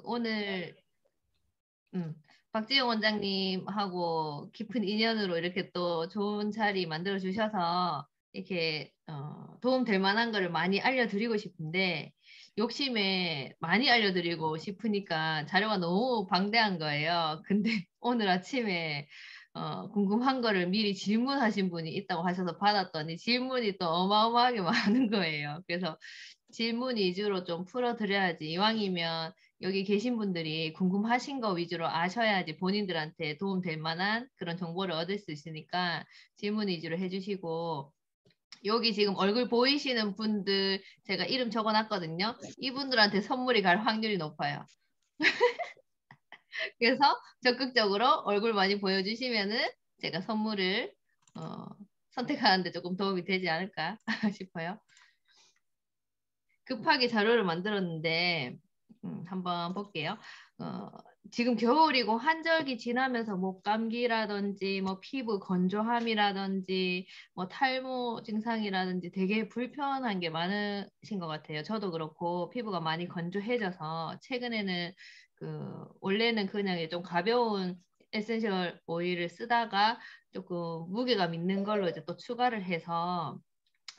오늘 박지영 원장님하고 깊은 인연으로 이렇게 또 좋은 자리 만들어 주셔서 이렇게 도움 될 만한 거를 많이 알려드리고 싶은데 욕심에 많이 알려드리고 싶으니까 자료가 너무 방대한 거예요. 근데 오늘 아침에 궁금한 거를 미리 질문하신 분이 있다고 하셔서 받았더니 질문이 또 어마어마하게 많은 거예요. 그래서 질문 위주로 좀 풀어드려야지. 이왕이면 여기 계신 분들이 궁금하신 거 위주로 아셔야지 본인들한테 도움 될 만한 그런 정보를 얻을 수 있으니까 질문 위주로 해주시고, 여기 지금 얼굴 보이시는 분들 제가 이름 적어놨거든요. 이분들한테 선물이 갈 확률이 높아요. 그래서 적극적으로 얼굴 많이 보여주시면은 제가 선물을 선택하는데 조금 도움이 되지 않을까 싶어요. 급하게 자료를 만들었는데 한번 볼게요. 어, 지금 겨울이고 환절기 지나면서 목 감기라든지 뭐 피부 건조함이라든지 뭐 탈모 증상이라든지 되게 불편한 게 많으신 것 같아요. 저도 그렇고 피부가 많이 건조해져서 최근에는 원래는 그냥 좀 가벼운 에센셜 오일을 쓰다가 조금 무게감 있는 걸로 이제 또 추가를 해서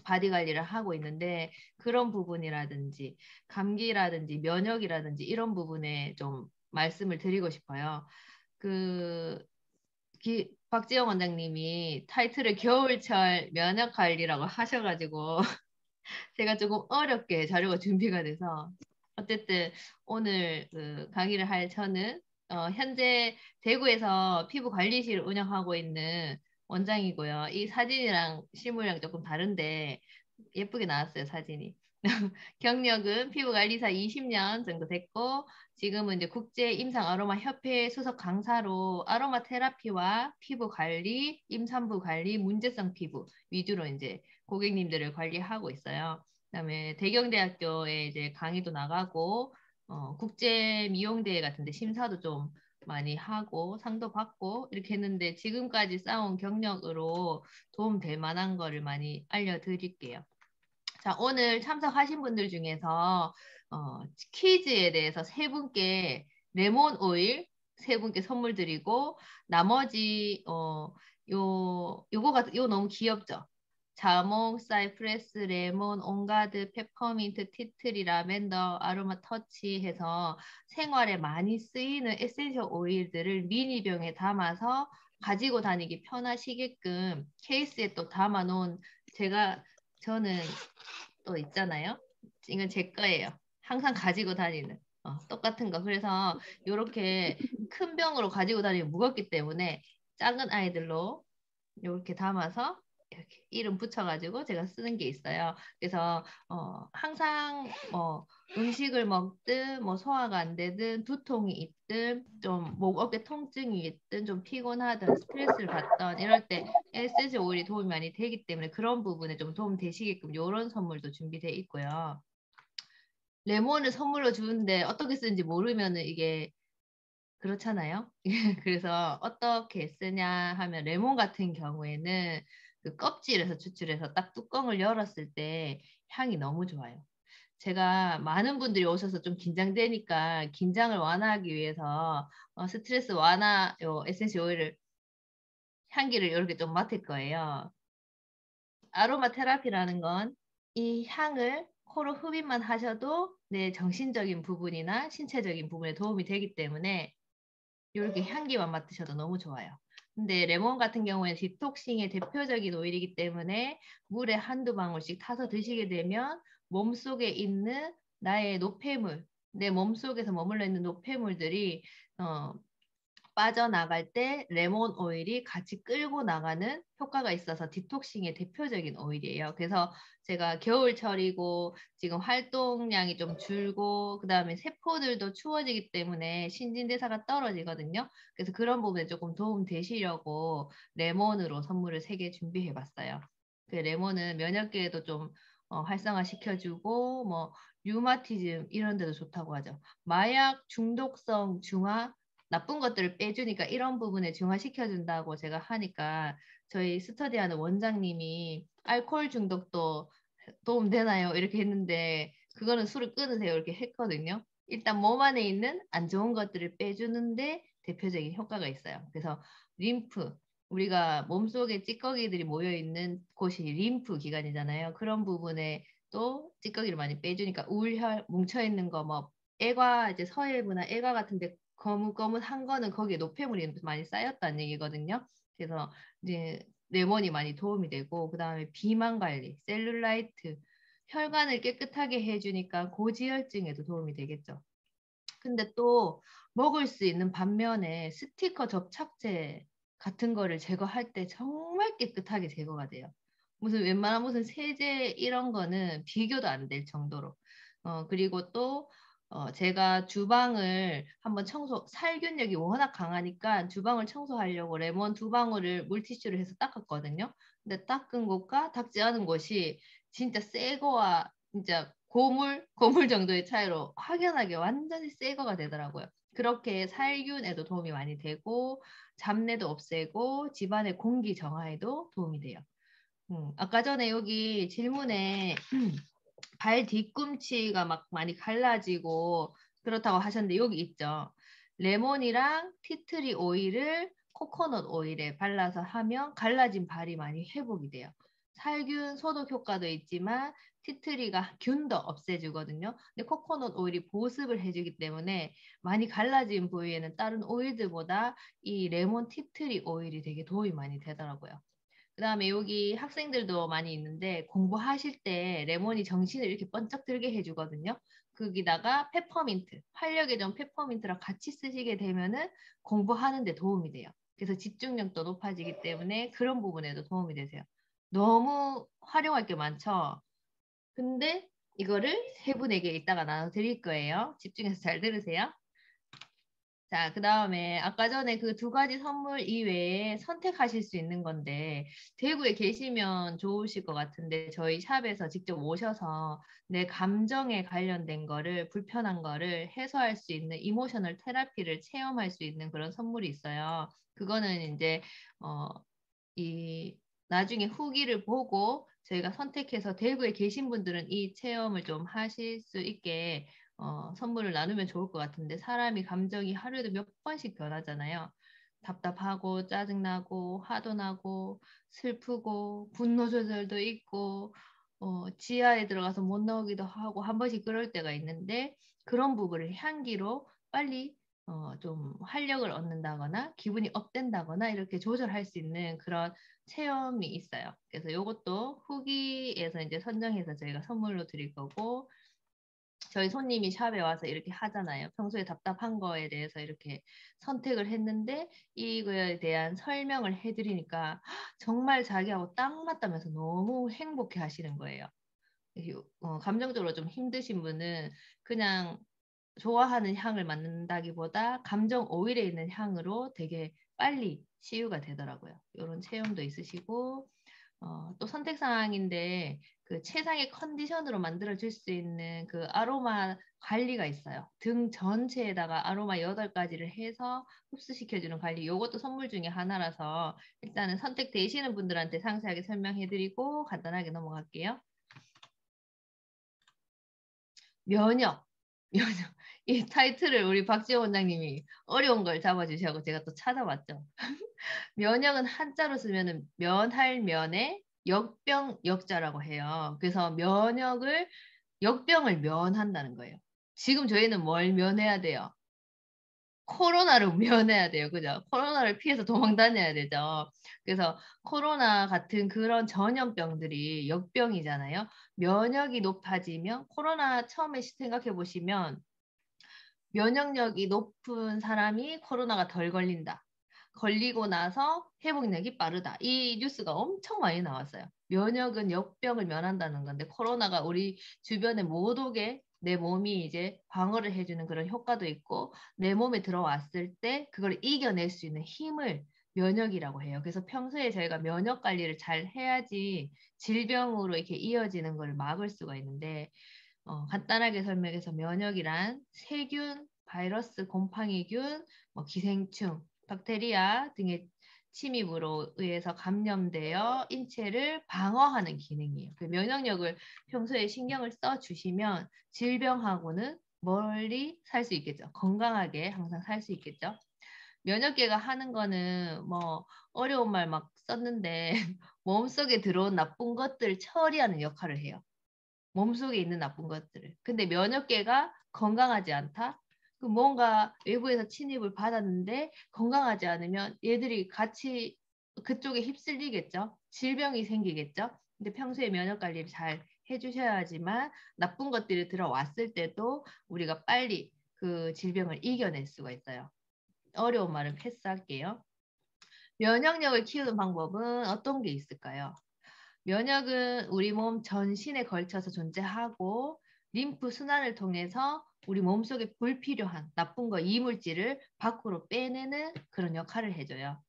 바디 관리를 하고 있는데, 그런 부분이라든지 감기라든지 면역이라든지 이런 부분에 좀 말씀을 드리고 싶어요. 그 박지영 원장님이 타이틀을 겨울철 면역 관리라고 하셔가지고 제가 조금 어렵게 자료가 준비가 돼서, 어쨌든 오늘 강의를 할 저는 현재 대구에서 피부 관리실 운영하고 있는 원장이고요. 이 사진이랑 실물이랑 조금 다른데 예쁘게 나왔어요, 사진이. 경력은 피부관리사 20년 정도 됐고, 지금은 이제 국제 임상 아로마 협회 수석 강사로 아로마 테라피와 피부 관리, 임산부 관리, 문제성 피부 위주로 이제 고객님들을 관리하고 있어요. 그다음에 대경대학교에 이제 강의도 나가고, 국제 미용대회 같은데 심사도 좀 많이 하고 상도 받고 이렇게 했는데, 지금까지 쌓아온 경력으로 도움 될 만한 거를 많이 알려드릴게요. 자, 오늘 참석하신 분들 중에서 퀴즈에 대해서 세 분께 레몬 오일 세 분께 선물 드리고, 나머지 요거 너무 귀엽죠? 자몽, 사이프레스, 레몬, 온가드, 페퍼민트, 티트리, 라벤더, 아로마 터치 해서 생활에 많이 쓰이는 에센셜 오일들을 미니병에 담아서 가지고 다니기 편하시게끔 케이스에 또 담아 놓은, 저는 또 있잖아요. 이건 제 거예요. 항상 가지고 다니는 똑같은 거. 그래서 이렇게 큰 병으로 가지고 다니면 무겁기 때문에 작은 아이들로 이렇게 담아서 이렇게 이름 붙여가지고 제가 쓰는 게 있어요. 그래서 항상 음식을 먹든 뭐 소화가 안 되든 두통이 있든 좀 목 어깨 통증이 있든 좀 피곤하든 스트레스를 받던 이럴 때 에센셜 오일이 도움이 많이 되기 때문에 그런 부분에 좀 도움 되시게끔 이런 선물도 준비되어 있고요. 레몬을 선물로 주는데 어떻게 쓰는지 모르면은 이게 그렇잖아요. 그래서 어떻게 쓰냐 하면, 레몬 같은 경우에는 그 껍질에서 추출해서 딱 뚜껑을 열었을 때 향이 너무 좋아요. 제가 많은 분들이 오셔서 좀 긴장되니까 긴장을 완화하기 위해서 스트레스 완화 에센셜 오일을 향기를 이렇게 좀 맡을 거예요. 아로마 테라피라는 건 이 향을 코로 흡입만 하셔도 내 정신적인 부분이나 신체적인 부분에 도움이 되기 때문에 이렇게 향기만 맡으셔도 너무 좋아요. 근데 레몬 같은 경우에는 디톡싱의 대표적인 오일이기 때문에 물에 한두 방울씩 타서 드시게 되면 몸속에 있는 나의 노폐물, 내 몸속에서 머물러 있는 노폐물들이 빠져나갈 때 레몬 오일이 같이 끌고 나가는 효과가 있어서 디톡싱의 대표적인 오일이에요. 그래서 제가 겨울철이고 지금 활동량이 좀 줄고 그다음에 세포들도 추워지기 때문에 신진대사가 떨어지거든요. 그래서 그런 부분에 조금 도움 되시려고 레몬으로 선물을 3개 준비해 봤어요. 그 레몬은 면역계에도 좀 활성화시켜주고 뭐 류마티즘 이런 데도 좋다고 하죠. 마약 중독성 중화, 나쁜 것들을 빼주니까 이런 부분에 중화시켜준다고 제가 하니까, 저희 스터디하는 원장님이 알코올 중독도 도움 되나요? 이렇게 했는데 그거는 술을 끊으세요 이렇게 했거든요. 일단 몸 안에 있는 안 좋은 것들을 빼주는데 대표적인 효과가 있어요. 그래서 림프, 우리가 몸속에 찌꺼기들이 모여 있는 곳이 림프 기관이잖아요. 그런 부분에 또 찌꺼기를 많이 빼주니까 우울혈 뭉쳐 있는 거, 뭐 애과 이제 서해부나 애과 같은데 거뭇거뭇한 거는 거기에 노폐물이 많이 쌓였다는 얘기거든요. 그래서 이제 레몬이 많이 도움이 되고, 그다음에 비만 관리, 셀룰라이트, 혈관을 깨끗하게 해주니까 고지혈증에도 도움이 되겠죠. 근데 또 먹을 수 있는 반면에 스티커 접착제 같은 거를 제거할 때 정말 깨끗하게 제거가 돼요. 무슨 웬만한 무슨 세제 이런 거는 비교도 안 될 정도로. 그리고 또 제가 주방을 한번 살균력이 워낙 강하니까 주방을 청소하려고 레몬 2방울을 물티슈를 해서 닦았거든요. 근데 닦은 곳과 닦지 않은 곳이 진짜 새 거와 진짜 고물 정도의 차이로 확연하게 완전히 새 거가 되더라고요. 그렇게 살균에도 도움이 많이 되고 잡내도 없애고 집안의 공기 정화에도 도움이 돼요. 아까 전에 여기 질문에 발 뒤꿈치가 막 많이 갈라지고 그렇다고 하셨는데 여기 있죠. 레몬이랑 티트리 오일을 코코넛 오일에 발라서 하면 갈라진 발이 많이 회복이 돼요. 살균 소독 효과도 있지만 티트리가 균도 없애주거든요. 근데 코코넛 오일이 보습을 해주기 때문에 많이 갈라진 부위에는 다른 오일들보다 이 레몬 티트리 오일이 되게 도움이 많이 되더라고요. 그다음에 여기 학생들도 많이 있는데 공부하실 때 레몬이 정신을 이렇게 번쩍 들게 해주거든요. 거기다가 페퍼민트, 활력의 좀 페퍼민트랑 같이 쓰시게 되면은 공부하는 데 도움이 돼요. 그래서 집중력도 높아지기 때문에 그런 부분에도 도움이 되세요. 너무 활용할 게 많죠. 근데 이거를 세 분에게 이따가 나눠 드릴 거예요. 집중해서 잘 들으세요. 자, 그 다음에 아까 전에 그 2가지 선물 이외에 선택하실 수 있는 건데, 대구에 계시면 좋으실 것 같은데, 저희 샵에서 직접 오셔서 내 감정에 관련된 거를, 불편한 거를 해소할 수 있는 이모셔널 테라피를 체험할 수 있는 그런 선물이 있어요. 그거는 이제, 어, 이, 나중에 후기를 보고 저희가 선택해서 대구에 계신 분들은 이 체험을 좀 하실 수 있게 선물을 나누면 좋을 것 같은데 사람이 감정이 하루에도 몇 번씩 변하잖아요. 답답하고 짜증나고 화도 나고 슬프고 분노 조절도 있고 지하에 들어가서 못 나오기도 하고 한 번씩 그럴 때가 있는데 그런 부분을 향기로 빨리 좀 활력을 얻는다거나 기분이 업된다거나 이렇게 조절할 수 있는 그런 체험이 있어요. 그래서 이것도 후기에서 이제 선정해서 저희가 선물로 드릴 거고 저희 손님이 샵에 와서 이렇게 하잖아요. 평소에 답답한 거에 대해서 이렇게 선택을 했는데 이거에 대한 설명을 해드리니까 정말 자기하고 딱 맞다면서 너무 행복해 하시는 거예요. 감정적으로 좀 힘드신 분은 그냥 좋아하는 향을 맡는다기보다 감정 오일에 있는 향으로 되게 빨리 치유가 되더라고요. 이런 체험도 있으시고 또 선택 사항인데 그 최상의 컨디션으로 만들어 줄 수 있는 그 아로마 관리가 있어요. 등 전체에다가 아로마 8가지를 해서 흡수시켜 주는 관리. 이것도 선물 중에 하나라서 일단은 선택되시는 분들한테 상세하게 설명해 드리고 간단하게 넘어갈게요. 면역. 면역. 이 타이틀을 우리 박지호 원장님이 어려운 걸 잡아주셔서 제가 또 찾아봤죠. 면역은 한자로 쓰면은 면할 면에 역병 역자라고 해요. 그래서 역병을 면한다는 거예요. 지금 저희는 뭘 면해야 돼요? 코로나를 면해야 돼요. 그죠? 코로나를 피해서 도망 다녀야 되죠. 그래서 코로나 같은 그런 전염병들이 역병이잖아요. 면역이 높아지면 코로나 처음에 생각해 보시면 면역력이 높은 사람이 코로나가 덜 걸린다. 걸리고 나서 회복력이 빠르다. 이 뉴스가 엄청 많이 나왔어요. 면역은 역병을 면한다는 건데 코로나가 우리 주변에 못 오게 내 몸이 이제 방어를 해주는 그런 효과도 있고 내 몸에 들어왔을 때 그걸 이겨낼 수 있는 힘을 면역이라고 해요. 그래서 평소에 저희가 면역 관리를 잘 해야지 질병으로 이렇게 이어지는 걸 막을 수가 있는데 간단하게 설명해서 면역이란 세균, 바이러스, 곰팡이균, 기생충, 박테리아 등의 침입으로 의해서 감염되어 인체를 방어하는 기능이에요. 그 면역력을 평소에 신경을 써 주시면 질병하고는 멀리 살 수 있겠죠. 건강하게 항상 살 수 있겠죠. 면역계가 하는 거는 뭐 어려운 말 막 썼는데 몸속에 들어온 나쁜 것들을 처리하는 역할을 해요. 몸속에 있는 나쁜 것들을. 근데 면역계가 건강하지 않다? 그 뭔가 외부에서 침입을 받았는데 건강하지 않으면 얘들이 같이 그쪽에 휩쓸리겠죠. 질병이 생기겠죠. 근데 평소에 면역 관리를 잘 해주셔야지만 나쁜 것들이 들어왔을 때도 우리가 빨리 그 질병을 이겨낼 수가 있어요. 어려운 말은 패스할게요. 면역력을 키우는 방법은 어떤 게 있을까요? 면역은 우리 몸 전신에 걸쳐서 존재하고 림프 순환을 통해서 우리 몸속에 불필요한 나쁜 거 이물질을 밖으로 빼내는 그런 역할을 해줘요.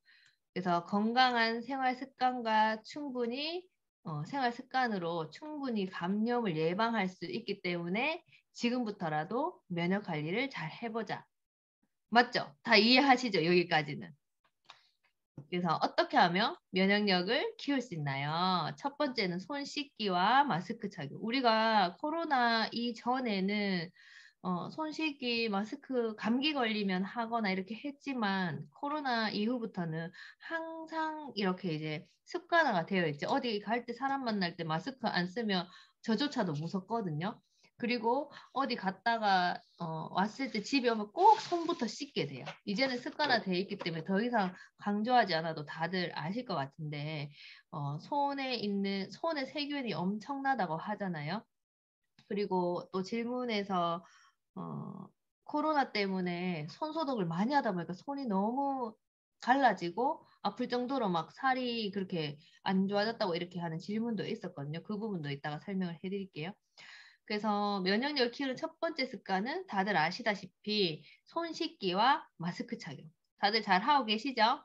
그래서 건강한 생활 습관과 생활 습관으로 충분히 감염을 예방할 수 있기 때문에 지금부터라도 면역 관리를 잘 해보자. 맞죠? 다 이해하시죠? 여기까지는. 그래서 어떻게 하면 면역력을 키울 수 있나요? 첫 번째는 손 씻기와 마스크 착용. 우리가 코로나 이전에는 손 씻기, 마스크, 감기 걸리면 하거나 이렇게 했지만 코로나 이후부터는 항상 이렇게 이제 습관화가 되어 있죠. 어디 갈 때 사람 만날 때 마스크 안 쓰면 저조차도 무섭거든요. 그리고 어디 갔다가 왔을 때 집에 오면 꼭 손부터 씻게 돼요. 이제는 습관화되어 있기 때문에 더 이상 강조하지 않아도 다들 아실 것 같은데 손에 세균이 엄청나다고 하잖아요. 그리고 또 질문에서 코로나 때문에 손 소독을 많이 하다 보니까 손이 너무 갈라지고 아플 정도로 막 살이 그렇게 안 좋아졌다고 이렇게 하는 질문도 있었거든요. 그 부분도 이따가 설명을 해드릴게요. 그래서 면역력을 키우는 첫 번째 습관은 다들 아시다시피 손 씻기와 마스크 착용. 다들 잘 하고 계시죠?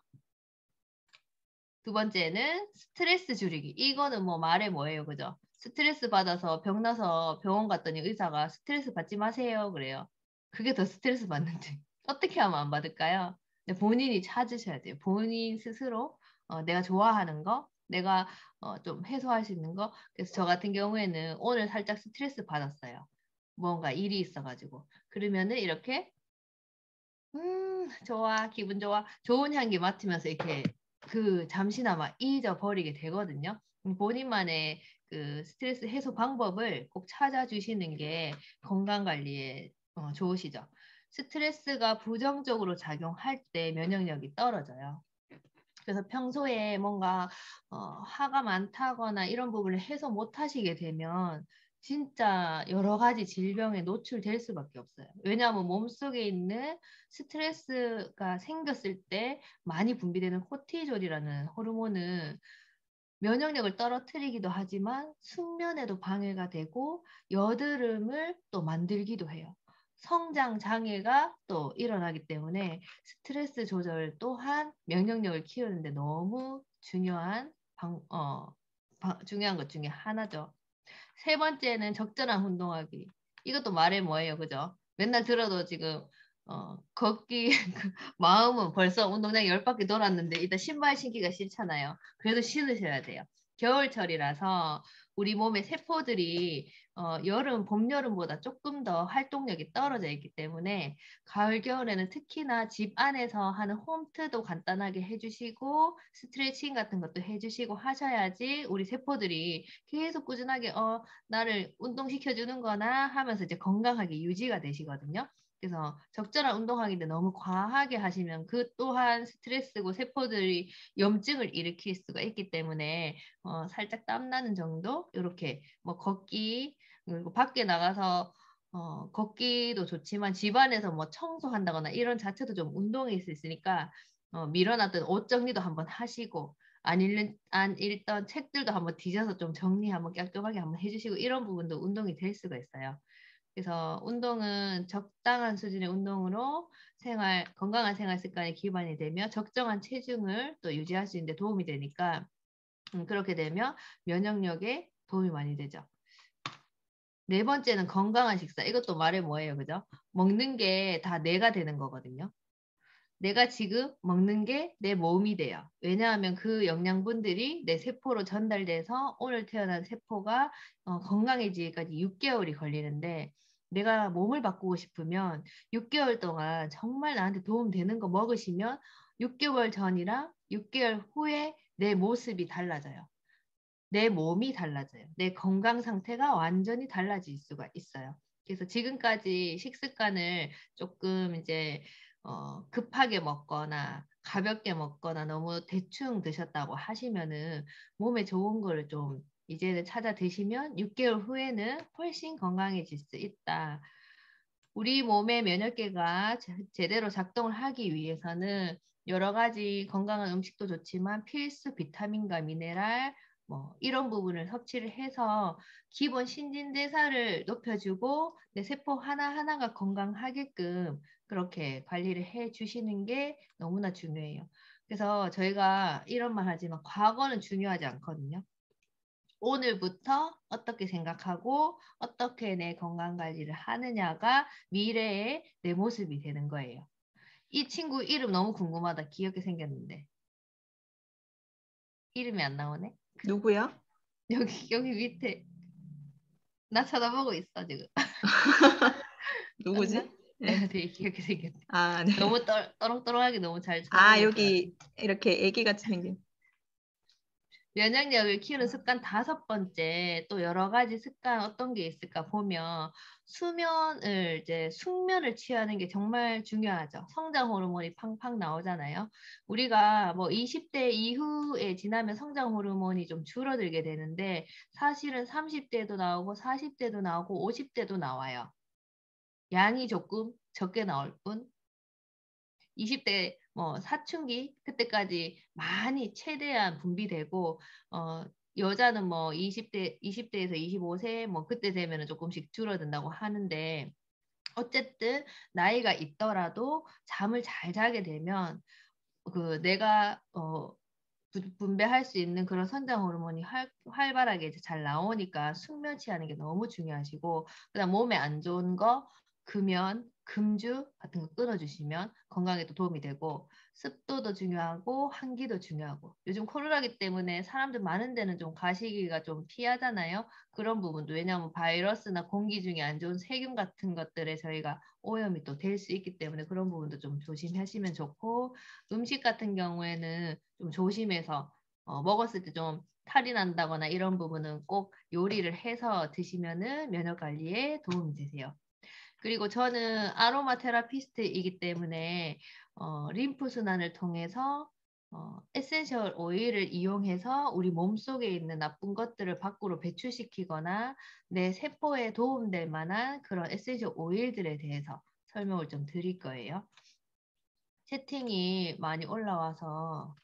두 번째는 스트레스 줄이기. 이거는 뭐 말해 뭐예요, 그죠? 스트레스 받아서 병나서 병원 갔더니 의사가 스트레스 받지 마세요. 그래요. 그게 더 스트레스 받는데 어떻게 하면 안 받을까요? 근데 본인이 찾으셔야 돼요. 본인 스스로 내가 좋아하는 거, 내가 좀 해소할 수 있는 거. 그래서 저 같은 경우에는 오늘 살짝 스트레스 받았어요. 뭔가 일이 있어가지고. 그러면은 이렇게 좋아, 기분 좋아. 좋은 향기 맡으면서 이렇게 그 잠시나마 잊어버리게 되거든요. 본인만의 그 스트레스 해소 방법을 꼭 찾아주시는 게 건강 관리에 좋으시죠. 스트레스가 부정적으로 작용할 때 면역력이 떨어져요. 그래서 평소에 뭔가 화가 많다거나 이런 부분을 해소 못 하시게 되면 진짜 여러 가지 질병에 노출될 수밖에 없어요. 왜냐하면 몸속에 있는 스트레스가 생겼을 때 많이 분비되는 코티졸이라는 호르몬은 면역력을 떨어뜨리기도 하지만 숙면에도 방해가 되고 여드름을 또 만들기도 해요. 성장 장애가 또 일어나기 때문에 스트레스 조절 또한 면역력을 키우는데 너무 중요한 것 중에 하나죠. 세 번째는 적절한 운동하기. 이것도 말해 뭐예요, 그죠? 맨날 들어도 지금 걷기 마음은 벌써 운동장 10바퀴 돌았는데 일단 신발 신기가 싫잖아요. 그래도 신으셔야 돼요. 겨울철이라서 우리 몸의 세포들이 봄, 여름보다 조금 더 활동력이 떨어져 있기 때문에 가을, 겨울에는 특히나 집 안에서 하는 홈트도 간단하게 해주시고 스트레칭 같은 것도 해주시고 하셔야지 우리 세포들이 계속 꾸준하게 나를 운동시켜주는 거나 하면서 이제 건강하게 유지가 되시거든요. 그래서 적절한 운동하기인데 너무 과하게 하시면 그 또한 스트레스고 세포들이 염증을 일으킬 수가 있기 때문에 살짝 땀나는 정도 이렇게 뭐 걷기 그리고 밖에 나가서 걷기도 좋지만 집안에서 뭐 청소한다거나 이런 자체도 좀 운동일 수 있으니까 밀어놨던 옷 정리도 한번 하시고 안 읽던 책들도 한번 뒤져서 좀 정리 한번 깔끔하게 한번 해주시고 이런 부분도 운동이 될 수가 있어요. 그래서 운동은 적당한 수준의 운동으로 건강한 생활 습관이 기반이 되며 적정한 체중을 또 유지할 수 있는데 도움이 되니까 그렇게 되면 면역력에 도움이 많이 되죠. 네 번째는 건강한 식사. 이것도 말해 뭐예요, 그죠? 먹는 게 다 내가 되는 거거든요. 내가 지금 먹는 게 내 몸이 돼요. 왜냐하면 그 영양분들이 내 세포로 전달돼서 오늘 태어난 세포가 건강해지기까지 6개월이 걸리는데 내가 몸을 바꾸고 싶으면 6개월 동안 정말 나한테 도움되는 거 먹으시면 6개월 전이랑 6개월 후에 내 모습이 달라져요. 내 몸이 달라져요. 내 건강 상태가 완전히 달라질 수가 있어요. 그래서 지금까지 식습관을 조금 이제 급하게 먹거나 가볍게 먹거나 너무 대충 드셨다고 하시면은 몸에 좋은 거를 좀 이제는 찾아 드시면 6개월 후에는 훨씬 건강해질 수 있다. 우리 몸의 면역계가 제대로 작동을 하기 위해서는 여러 가지 건강한 음식도 좋지만 필수 비타민과 미네랄 뭐 이런 부분을 섭취를 해서 기본 신진대사를 높여주고 내 세포 하나하나가 건강하게끔 그렇게 관리를 해 주시는 게 너무나 중요해요. 그래서 저희가 이런 말 하지만 과거는 중요하지 않거든요. 오늘부터 어떻게 생각하고 어떻게 내 건강 관리를 하느냐가 미래의 내 모습이 되는 거예요. 이 친구 이름 너무 궁금하다. 귀엽게 생겼는데. 이름이 안 나오네. 누구야? 여기 밑에 나 쳐다보고 있어 지금. 누구지? 맞나? 네. 되게 귀엽게 생겼네. 아, 네. 너무 또롱또롱하게 너무 잘 아, 쳐다보고 있어. 여기 이렇게 애기같이 생긴. 면역력을 키우는 습관 5번째, 또 여러 가지 습관 어떤 게 있을까 보면 수면을 이제 숙면을 취하는 게 정말 중요하죠. 성장 호르몬이 팡팡 나오잖아요. 우리가 뭐 20대 이후에 지나면 성장 호르몬이 좀 줄어들게 되는데 사실은 30대도 나오고 40대도 나오고 50대도 나와요. 양이 조금 적게 나올 뿐. 20대 뭐 사춘기 그때까지 많이 최대한 분비되고 여자는 뭐 20대에서 25세 뭐 그때 되면은 조금씩 줄어든다고 하는데 어쨌든 나이가 있더라도 잠을 잘 자게 되면 그 내가 분배할 수 있는 그런 선장 호르몬이 활발하게 이제 잘 나오니까 숙면 취하는 게 너무 중요하시고 그다음 몸에 안 좋은 거 금연, 금주 같은 거 끊어주시면 건강에도 도움이 되고 습도도 중요하고 환기도 중요하고 요즘 코로나기 때문에 사람들 많은 데는 좀 가시기가 좀 피하잖아요. 그런 부분도 왜냐하면 바이러스나 공기 중에 안 좋은 세균 같은 것들에 저희가 오염이 또 될 수 있기 때문에 그런 부분도 좀 조심하시면 좋고 음식 같은 경우에는 좀 조심해서 먹었을 때 좀 탈이 난다거나 이런 부분은 꼭 요리를 해서 드시면은 면역 관리에 도움이 되세요. 그리고 저는 아로마 테라피스트이기 때문에 림프 순환을 통해서 에센셜 오일을 이용해서 우리 몸속에 있는 나쁜 것들을 밖으로 배출시키거나 내 세포에 도움될 만한 그런 에센셜 오일들에 대해서 설명을 좀 드릴 거예요. 채팅이 많이 올라와서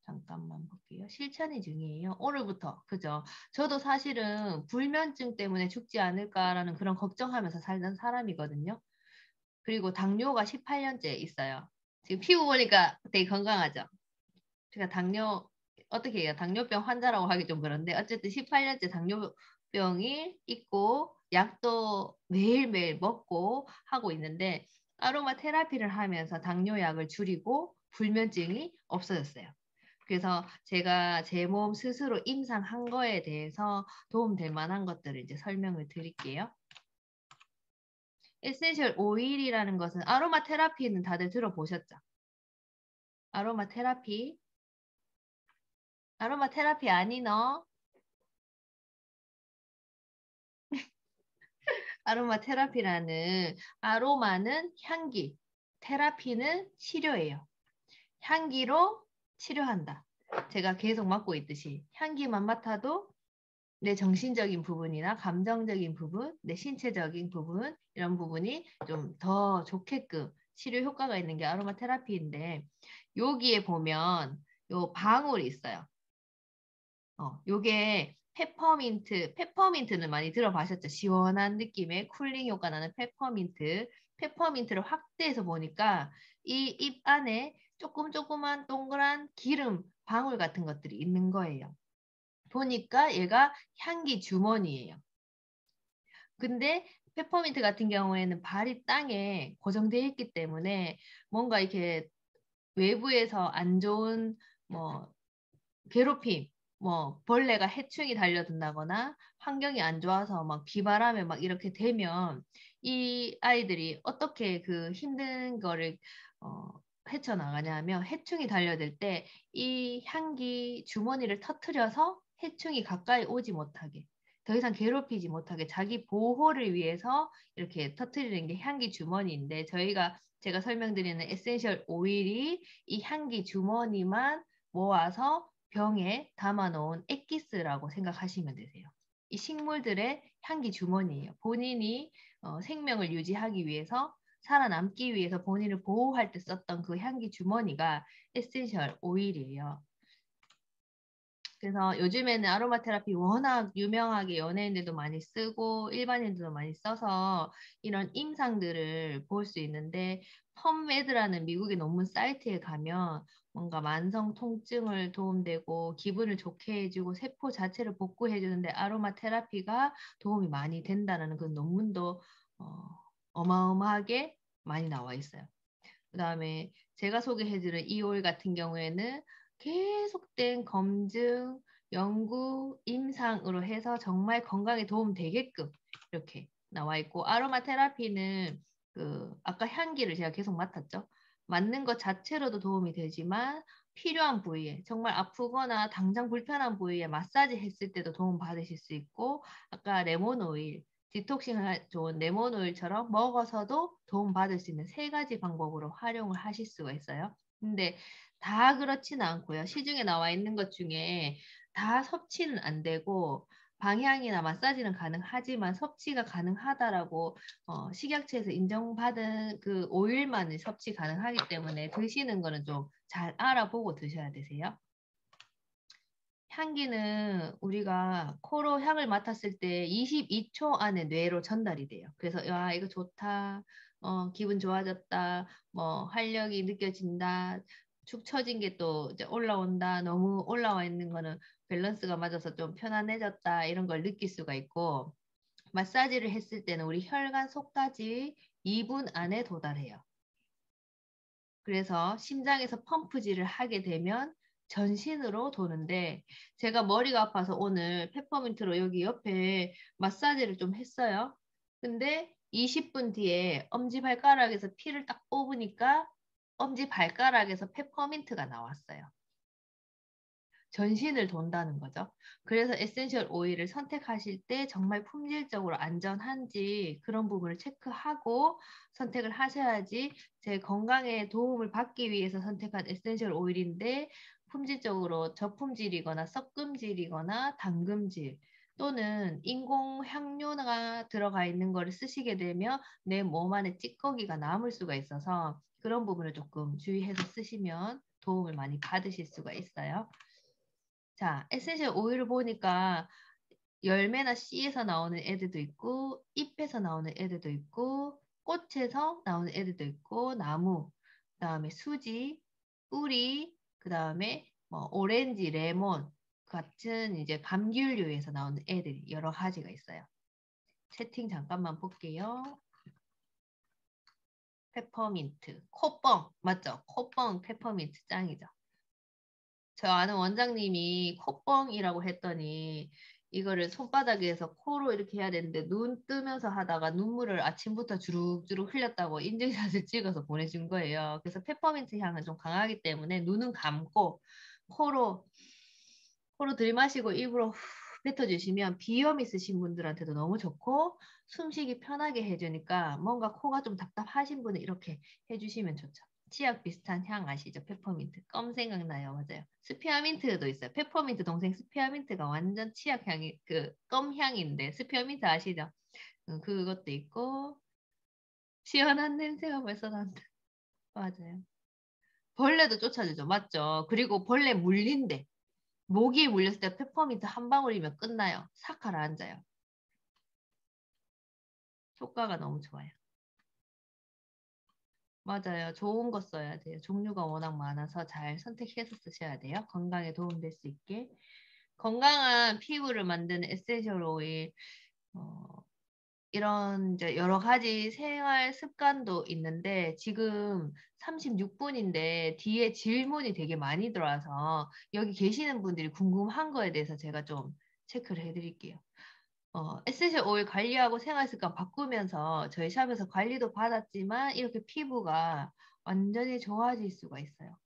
잠깐만 볼게요. 실천이 중이에요. 오늘부터. 그죠? 저도 사실은 불면증 때문에 죽지 않을까라는 그런 걱정하면서 살던 사람이거든요. 그리고 당뇨가 18년째 있어요. 지금 피부 보니까 되게 건강하죠? 제가 어떻게 해요? 당뇨병 환자라고 하기 좀 그런데 어쨌든 18년째 당뇨병이 있고 약도 매일매일 먹고 하고 있는데 아로마 테라피를 하면서 당뇨약을 줄이고 불면증이 없어졌어요. 그래서 제가 제 몸 스스로 임상한 거에 대해서 도움될 만한 것들을 이제 설명을 드릴게요. 에센셜 오일이라는 것은 아로마 테라피는 다들 들어보셨죠? 아로마 테라피. 아로마 테라피 아니 너? 아로마 테라피라는 아로마는 향기, 테라피는 치료예요. 향기로 치료한다. 제가 계속 맡고 있듯이 향기만 맡아도 내 정신적인 부분이나 감정적인 부분, 내 신체적인 부분 이런 부분이 좀 더 좋게끔 치료 효과가 있는 게 아로마 테라피인데 여기에 보면 요 방울이 있어요. 요게 페퍼민트는 많이 들어보셨죠? 시원한 느낌의 쿨링 효과 나는 페퍼민트를 확대해서 보니까 이 잎 안에 조그만 동그란 기름 방울 같은 것들이 있는 거예요. 보니까 얘가 향기 주머니예요. 근데 페퍼민트 같은 경우에는 발이 땅에 고정되어 있기 때문에 뭔가 이렇게 외부에서 안 좋은 뭐 괴롭힘 뭐 벌레가 해충이 달려든다거나 환경이 안 좋아서 막 비바람에 막 이렇게 되면 이 아이들이 어떻게 그 힘든 거를 어, 헤쳐나가냐면 해충이 달려들 때 이 향기 주머니를 터트려서 해충이 가까이 오지 못하게 더 이상 괴롭히지 못하게 자기 보호를 위해서 이렇게 터트리는 게 향기 주머니인데 제가 설명드리는 에센셜 오일이 이 향기 주머니만 모아서 병에 담아놓은 엑기스라고 생각하시면 되세요. 이 식물들의 향기 주머니예요. 본인이 생명을 유지하기 위해서 살아남기 위해서 본인을 보호할 때 썼던 그 향기 주머니가 에센셜 오일이에요. 그래서 요즘에는 아로마 테라피 워낙 유명하게 연예인들도 많이 쓰고 일반인들도 많이 써서 이런 임상들을 볼 수 있는데 펌메드라는 미국의 논문 사이트에 가면 뭔가 만성 통증을 도움되고 기분을 좋게 해주고 세포 자체를 복구해주는데 아로마 테라피가 도움이 많이 된다는 그 논문도 어마어마하게 많이 나와 있어요. 그 다음에 제가 소개해드린 이 오일 같은 경우에는 계속된 검증, 연구, 임상으로 해서 정말 건강에 도움 되게끔 이렇게 나와 있고 아로마 테라피는 그 아까 향기를 제가 계속 맡았죠. 맡는 것 자체로도 도움이 되지만 필요한 부위에 정말 아프거나 당장 불편한 부위에 마사지 했을 때도 도움 받으실 수 있고 아까 레몬 오일 디톡싱을 좋은 레몬 오일처럼 먹어서도 도움 받을 수 있는 세 가지 방법으로 활용을 하실 수가 있어요. 근데 다 그렇지는 않고요. 시중에 나와 있는 것 중에 다 섭취는 안 되고 방향이나 마사지는 가능하지만 섭취가 가능하다라고 식약처에서 인정받은 그 오일만을 섭취 가능하기 때문에 드시는 거는 좀 잘 알아보고 드셔야 되세요. 향기는 우리가 코로 향을 맡았을 때 22초 안에 뇌로 전달이 돼요. 그래서 야 이거 좋다, 기분 좋아졌다, 뭐 활력이 느껴진다, 축 처진 게 또 이제 올라온다, 너무 올라와 있는 거는 밸런스가 맞아서 좀 편안해졌다 이런 걸 느낄 수가 있고 마사지를 했을 때는 우리 혈관 속까지 2분 안에 도달해요. 그래서 심장에서 펌프질을 하게 되면 전신으로 도는데 제가 머리가 아파서 오늘 페퍼민트로 여기 옆에 마사지를 좀 했어요. 근데 20분 뒤에 엄지발가락에서 피를 딱 뽑으니까 엄지발가락에서 페퍼민트가 나왔어요. 전신을 돈다는 거죠. 그래서 에센셜 오일을 선택하실 때 정말 품질적으로 안전한지 그런 부분을 체크하고 선택을 하셔야지 제 건강에 도움을 받기 위해서 선택한 에센셜 오일인데 품질적으로 저품질이거나 썩금질이거나 당금질 또는 인공 향료가 들어가 있는 거를 쓰시게 되면 내 몸 안에 찌꺼기가 남을 수가 있어서 그런 부분을 조금 주의해서 쓰시면 도움을 많이 받으실 수가 있어요. 자, 에센셜 오일을 보니까 열매나 씨에서 나오는 애들도 있고, 잎에서 나오는 애들도 있고, 꽃에서 나오는 애들도 있고, 나무, 그다음에 수지, 뿌리, 그다음에 뭐 오렌지, 레몬 같은 이제 감귤류에서 나오는 애들이 여러 가지가 있어요. 채팅 잠깐만 볼게요. 페퍼민트, 코뻥 맞죠? 코뻥 페퍼민트 짱이죠. 저 아는 원장님이 콧뻥이라고 했더니 이거를 손바닥에서 코로 이렇게 해야 되는데 눈 뜨면서 하다가 눈물을 아침부터 주룩주룩 흘렸다고 인증샷을 찍어서 보내준 거예요. 그래서 페퍼민트 향은 좀 강하기 때문에 눈은 감고 코로 코로 들이마시고 입으로 후 뱉어주시면 비염 있으신 분들한테도 너무 좋고 숨쉬기 편하게 해주니까 뭔가 코가 좀 답답하신 분은 이렇게 해주시면 좋죠. 치약 비슷한 향 아시죠? 페퍼민트. 껌 생각나요. 맞아요. 스페어민트도 있어요. 페퍼민트 동생 스페어민트가 완전 치약 향이 그 껌 향인데 스페어민트 아시죠? 그것도 있고 시원한 냄새가 벌써 난다. 맞아요. 벌레도 쫓아주죠. 맞죠? 그리고 벌레 물린대. 모기에 물렸을 때 페퍼민트 한 방울이면 끝나요. 싹 가라앉아요. 효과가 너무 좋아요. 맞아요. 좋은 거 써야 돼요. 종류가 워낙 많아서 잘 선택해서 쓰셔야 돼요. 건강에 도움될 수 있게. 건강한 피부를 만드는 에센셜 오일. 어, 이런 이제 여러 가지 생활 습관도 있는데 지금 36분인데 뒤에 질문이 되게 많이 들어와서 여기 계시는 분들이 궁금한 거에 대해서 제가 좀 체크를 해드릴게요. 에센셜 오일 관리하고 생활 습관 바꾸면서 저희 샵에서 관리도 받았지만 이렇게 피부가 완전히 좋아질 수가 있어요.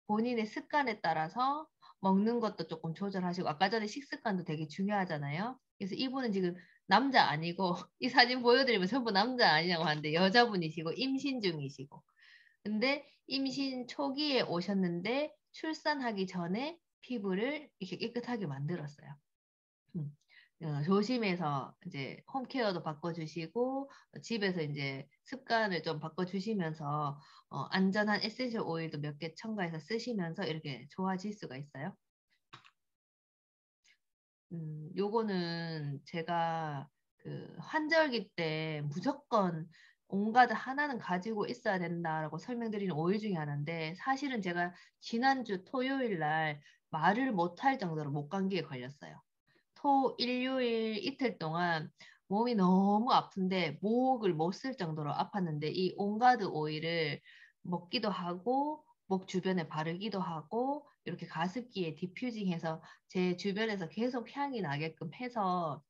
본인의 습관에 따라서 먹는 것도 조금 조절하시고 아까 전에 식습관도 되게 중요하잖아요. 그래서 이분은 지금 남자 아니고 이 사진 보여드리면 전부 남자 아니냐고 하는데 여자분이시고 임신 중이시고 근데 임신 초기에 오셨는데 출산하기 전에 피부를 이렇게 깨끗하게 만들었어요. 조심해서 이제 홈케어도 바꿔주시고 집에서 이제 습관을 좀 바꿔주시면서 안전한 에센셜 오일도 몇 개 첨가해서 쓰시면서 이렇게 좋아질 수가 있어요. 요거는 제가 그 환절기 때 무조건 온가드 하나는 가지고 있어야 된다라고 설명드리는 오일 중에 하나인데 사실은 제가 지난주 토요일 날 말을 못할 정도로 목감기에 걸렸어요. 토, 일요일 이틀 동안 몸이 너무 아픈데 목을 못 쓸 정도로 아팠는데 이 온가드 오일을 먹기도 하고 목 주변에 바르기도 하고 이렇게 가습기에 디퓨징해서 제 주변에서 계속 향이 나게끔 해서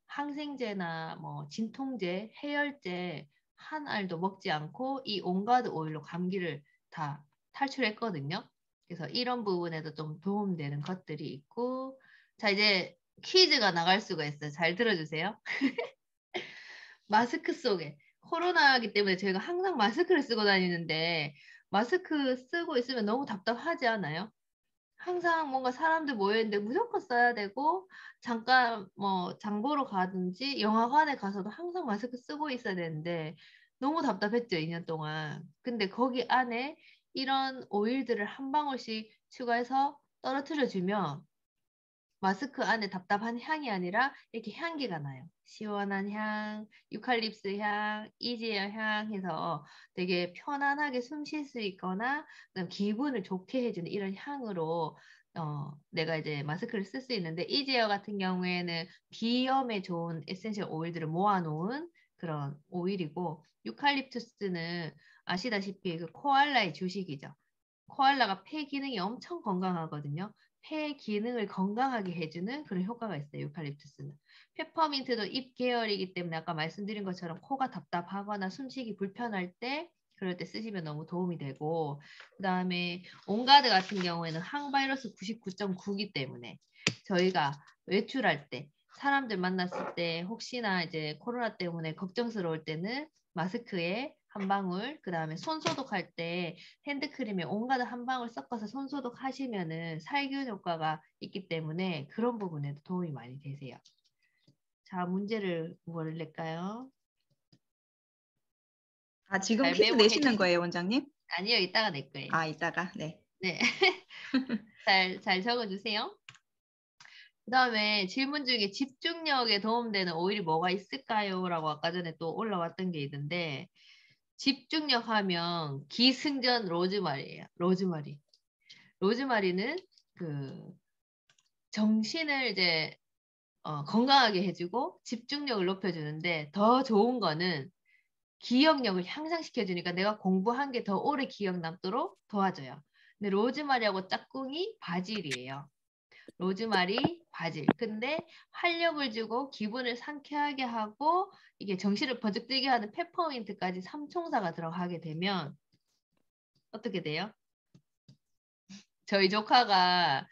항생제나 뭐 진통제, 해열제 한 알도 먹지 않고 이 온가드 오일로 감기를 다 탈출했거든요. 그래서 이런 부분에도 좀 도움되는 것들이 있고 자 이제 퀴즈가 나갈 수가 있어요. 잘 들어주세요. 마스크 속에 코로나이기 때문에 저희가 항상 마스크를 쓰고 다니는데 마스크 쓰고 있으면 너무 답답하지 않아요? 항상 뭔가 사람들 모여있는데 무조건 써야 되고 잠깐 뭐 장보러 가든지 영화관에 가서도 항상 마스크 쓰고 있어야 되는데 너무 답답했죠, 2년 동안. 근데 거기 안에 이런 오일들을 한 방울씩 추가해서 떨어뜨려 주면 마스크 안에 답답한 향이 아니라 이렇게 향기가 나요. 시원한 향, 유칼립스 향, 이지어 향 해서 되게 편안하게 숨 쉴 수 있거나 기분을 좋게 해주는 이런 향으로 내가 이제 마스크를 쓸 수 있는데 이지어 같은 경우에는 비염에 좋은 에센셜 오일들을 모아놓은 그런 오일이고 유칼립투스는 아시다시피 그 코알라의 주식이죠. 코알라가 폐 기능이 엄청 건강하거든요. 폐 기능을 건강하게 해주는 그런 효과가 있어요. 유칼립투스는. 페퍼민트도 잎 계열이기 때문에 아까 말씀드린 것처럼 코가 답답하거나 숨쉬기 불편할 때 그럴 때 쓰시면 너무 도움이 되고 그다음에 온가드 같은 경우에는 항바이러스 99.9기 때문에 저희가 외출할 때 사람들 만났을 때 혹시나 이제 코로나 때문에 걱정스러울 때는 마스크에 한 방울, 그 다음에 손 소독할 때 핸드크림에 온가드 한 방울 섞어서 손 소독하시면은 살균 효과가 있기 때문에 그런 부분에도 도움이 많이 되세요. 자, 문제를 뭐를 낼까요? 아, 지금 잘 퀴즈 메모해 내시는 주세요. 거예요, 원장님? 아니요, 이따가 낼 거예요. 아, 이따가. 네. 네. 잘 적어주세요. 그 다음에 질문 중에 집중력에 도움되는 오일이 뭐가 있을까요? 라고 아까 전에 또 올라왔던 게 있는데 집중력 하면 기승전 로즈마리예요. 로즈마리. 로즈마리는 그 정신을 이제 건강하게 해주고 집중력을 높여주는데 더 좋은 거는 기억력을 향상시켜주니까 내가 공부한 게 더 오래 기억 남도록 도와줘요. 근데 로즈마리하고 짝꿍이 바질이에요. 로즈마리, 바질. 근데 활력을 주고 기분을 상쾌하게 하고 이게 정신을 번쩍 들게 하는 페퍼민트까지 삼총사가 들어가게 되면 어떻게 돼요? 저희 조카가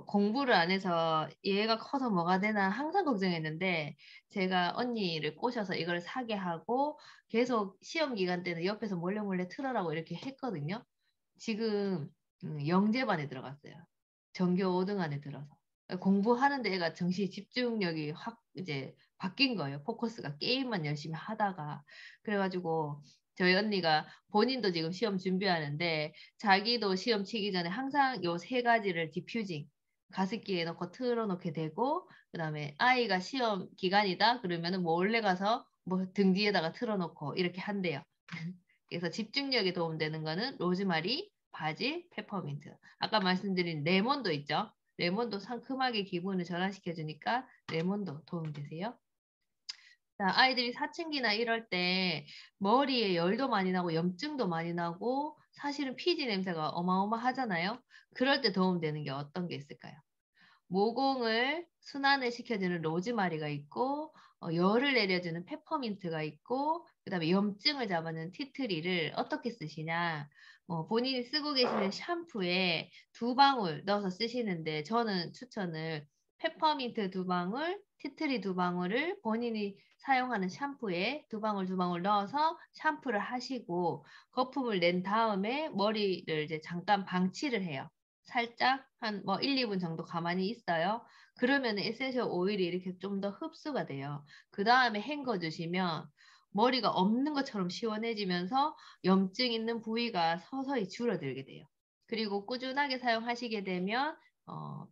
공부를 안 해서 얘가 커서 뭐가 되나 항상 걱정했는데 제가 언니를 꼬셔서 이걸 사게 하고 계속 시험 기간 때는 옆에서 몰래 몰래 틀어라고 이렇게 했거든요. 지금 영재반에 들어갔어요. 전교 5등 안에 들어서. 공부하는데 애가 정신 집중력이 확 이제 바뀐 거예요. 포커스가 게임만 열심히 하다가. 그래가지고 저희 언니가 본인도 지금 시험 준비하는데 자기도 시험 치기 전에 항상 요 세 가지를 디퓨징 가습기에 넣고 틀어놓게 되고 그다음에 아이가 시험 기간이다 그러면은 몰래 가서 뭐 등 뒤에다가 틀어놓고 이렇게 한대요. 그래서 집중력에 도움되는 거는 로즈마리, 바질, 페퍼민트. 아까 말씀드린 레몬도 있죠. 레몬도 상큼하게 기분을 전환시켜주니까 레몬도 도움되세요. 자, 아이들이 사춘기나 이럴 때 머리에 열도 많이 나고 염증도 많이 나고 사실은 피지 냄새가 어마어마하잖아요. 그럴 때 도움되는 게 어떤 게 있을까요? 모공을 순환을 시켜주는 로즈마리가 있고 열을 내려주는 페퍼민트가 있고 그다음에 염증을 잡아주는 티트리를 어떻게 쓰시냐? 본인이 쓰고 계시는 샴푸에 2방울 넣어서 쓰시는데 저는 추천을 페퍼민트 2방울, 티트리 2방울을 본인이 사용하는 샴푸에 2방울 2방울 넣어서 샴푸를 하시고 거품을 낸 다음에 머리를 이제 잠깐 방치를 해요. 살짝 한 1, 2분 정도 가만히 있어요. 그러면 에센셜 오일이 이렇게 좀 더 흡수가 돼요. 그 다음에 헹궈 주시면 머리가 없는 것처럼 시원해지면서 염증 있는 부위가 서서히 줄어들게 돼요. 그리고 꾸준하게 사용하시게 되면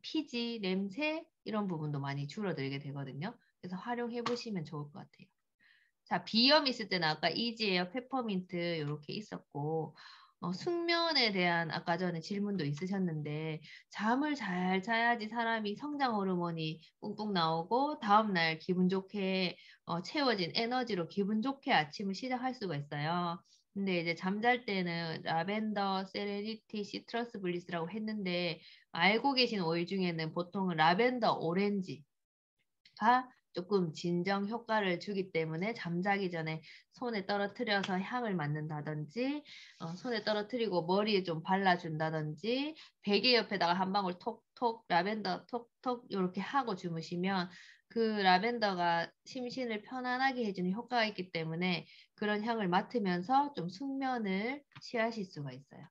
피지, 냄새 이런 부분도 많이 줄어들게 되거든요. 그래서 활용해 보시면 좋을 것 같아요. 자, 비염 있을 때는 아까 이지에어, 페퍼민트 이렇게 있었고 숙면에 대한 아까 전에 질문도 있으셨는데 잠을 잘 자야지 사람이 성장 호르몬이 뿡뿡 나오고 다음날 기분 좋게 채워진 에너지로 기분 좋게 아침을 시작할 수가 있어요. 근데 이제 잠잘 때는 라벤더, 세레니티, 시트러스 블리스라고 했는데 알고 계신 오일 중에는 보통은 라벤더, 오렌지가 조금 진정 효과를 주기 때문에 잠자기 전에 손에 떨어뜨려서 향을 맡는다든지 손에 떨어뜨리고 머리에 좀 발라준다든지 베개 옆에다가 한 방울 톡톡 라벤더 톡톡 이렇게 하고 주무시면 그 라벤더가 심신을 편안하게 해주는 효과가 있기 때문에 그런 향을 맡으면서 좀 숙면을 취하실 수가 있어요.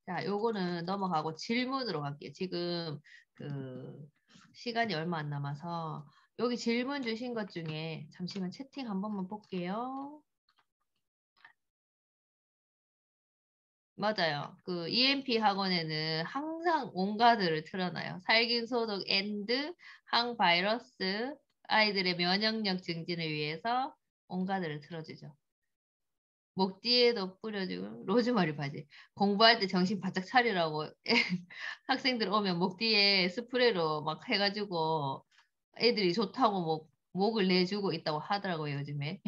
자, 요거는 넘어가고 질문으로 갈게요. 지금 그 시간이 얼마 안 남아서 여기 질문 주신 것 중에 잠시만 채팅 한 번만 볼게요. 맞아요. 그 EMP 학원에는 항상 온가드를 틀어놔요. 살균 소독 앤드 항바이러스 아이들의 면역력 증진을 위해서 온가드를 틀어주죠. 목 뒤에도 뿌려주고 로즈마리 바지. 공부할 때 정신 바짝 차리라고 학생들 오면 목 뒤에 스프레이로 막 해가지고 애들이 좋다고 목을 내주고 있다고 하더라고요, 요즘에.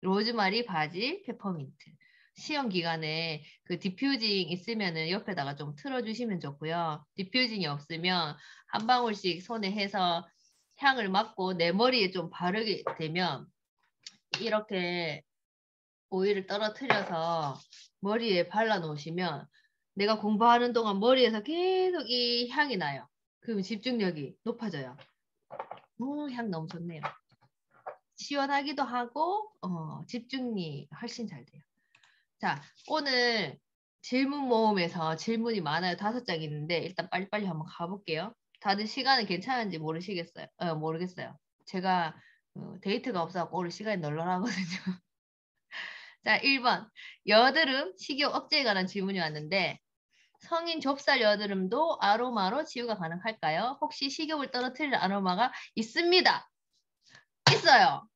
로즈마리, 바질, 페퍼민트. 시험 기간에 그 디퓨징 있으면은 옆에다가 좀 틀어주시면 좋고요. 디퓨징이 없으면 한 방울씩 손에 해서 향을 맡고 내 머리에 좀 바르게 되면 이렇게 오일을 떨어뜨려서 머리에 발라 놓으시면 내가 공부하는 동안 머리에서 계속 이 향이 나요. 그럼 집중력이 높아져요. 향 너무 좋네요. 시원하기도 하고 집중이 훨씬 잘 돼요. 자, 오늘 질문 모음에서 질문이 많아요. 5장 있는데 일단 빨리빨리 한번 가볼게요. 다들 시간은 괜찮은지 모르시겠어요? 모르겠어요. 제가 데이트가 없어서 오늘 시간이 널널하거든요. 자, 1번. 여드름, 식욕 억제에 관한 질문이 왔는데 성인 좁쌀 여드름도 아로마로 치유가 가능할까요? 혹시 식욕을 떨어뜨릴 아로마가 있습니다. 있어요.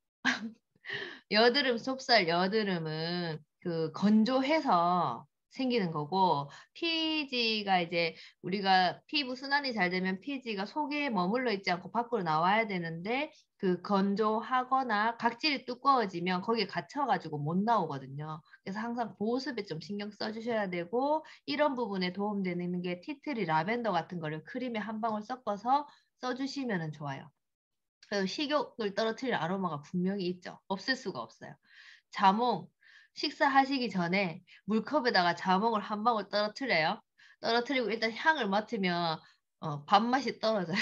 여드름, 좁쌀 여드름은 그 건조해서 생기는 거고 피지가 이제 우리가 피부 순환이 잘 되면 피지가 속에 머물러 있지 않고 밖으로 나와야 되는데 그 건조하거나 각질이 두꺼워지면 거기에 갇혀가지고 못 나오거든요. 그래서 항상 보습에 좀 신경 써주셔야 되고 이런 부분에 도움되는 게 티트리 라벤더 같은 거를 크림에 한 방울 섞어서 써주시면 좋아요. 식욕을 떨어뜨릴 아로마가 분명히 있죠. 없을 수가 없어요. 자몽, 식사하시기 전에 물컵에다가 자몽을 한 방울 떨어뜨려요. 떨어뜨리고 일단 향을 맡으면 밥맛이 떨어져요.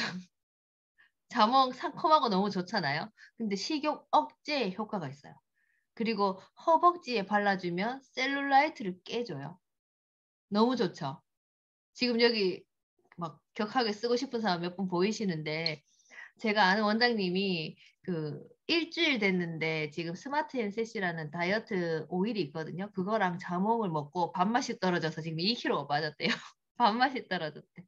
자몽 상콤하고 너무 좋잖아요. 근데 식욕 억제 효과가 있어요. 그리고 허벅지에 발라주면 셀룰라이트를 깨줘요. 너무 좋죠. 지금 여기 막 격하게 쓰고 싶은 사람 몇 분 보이시는데 제가 아는 원장님이 그 일주일 됐는데 지금 스마트 앤셋이라는 다이어트 오일이 있거든요. 그거랑 자몽을 먹고 밥맛이 떨어져서 지금 2kg가 빠졌대요. 밥맛이 떨어졌대.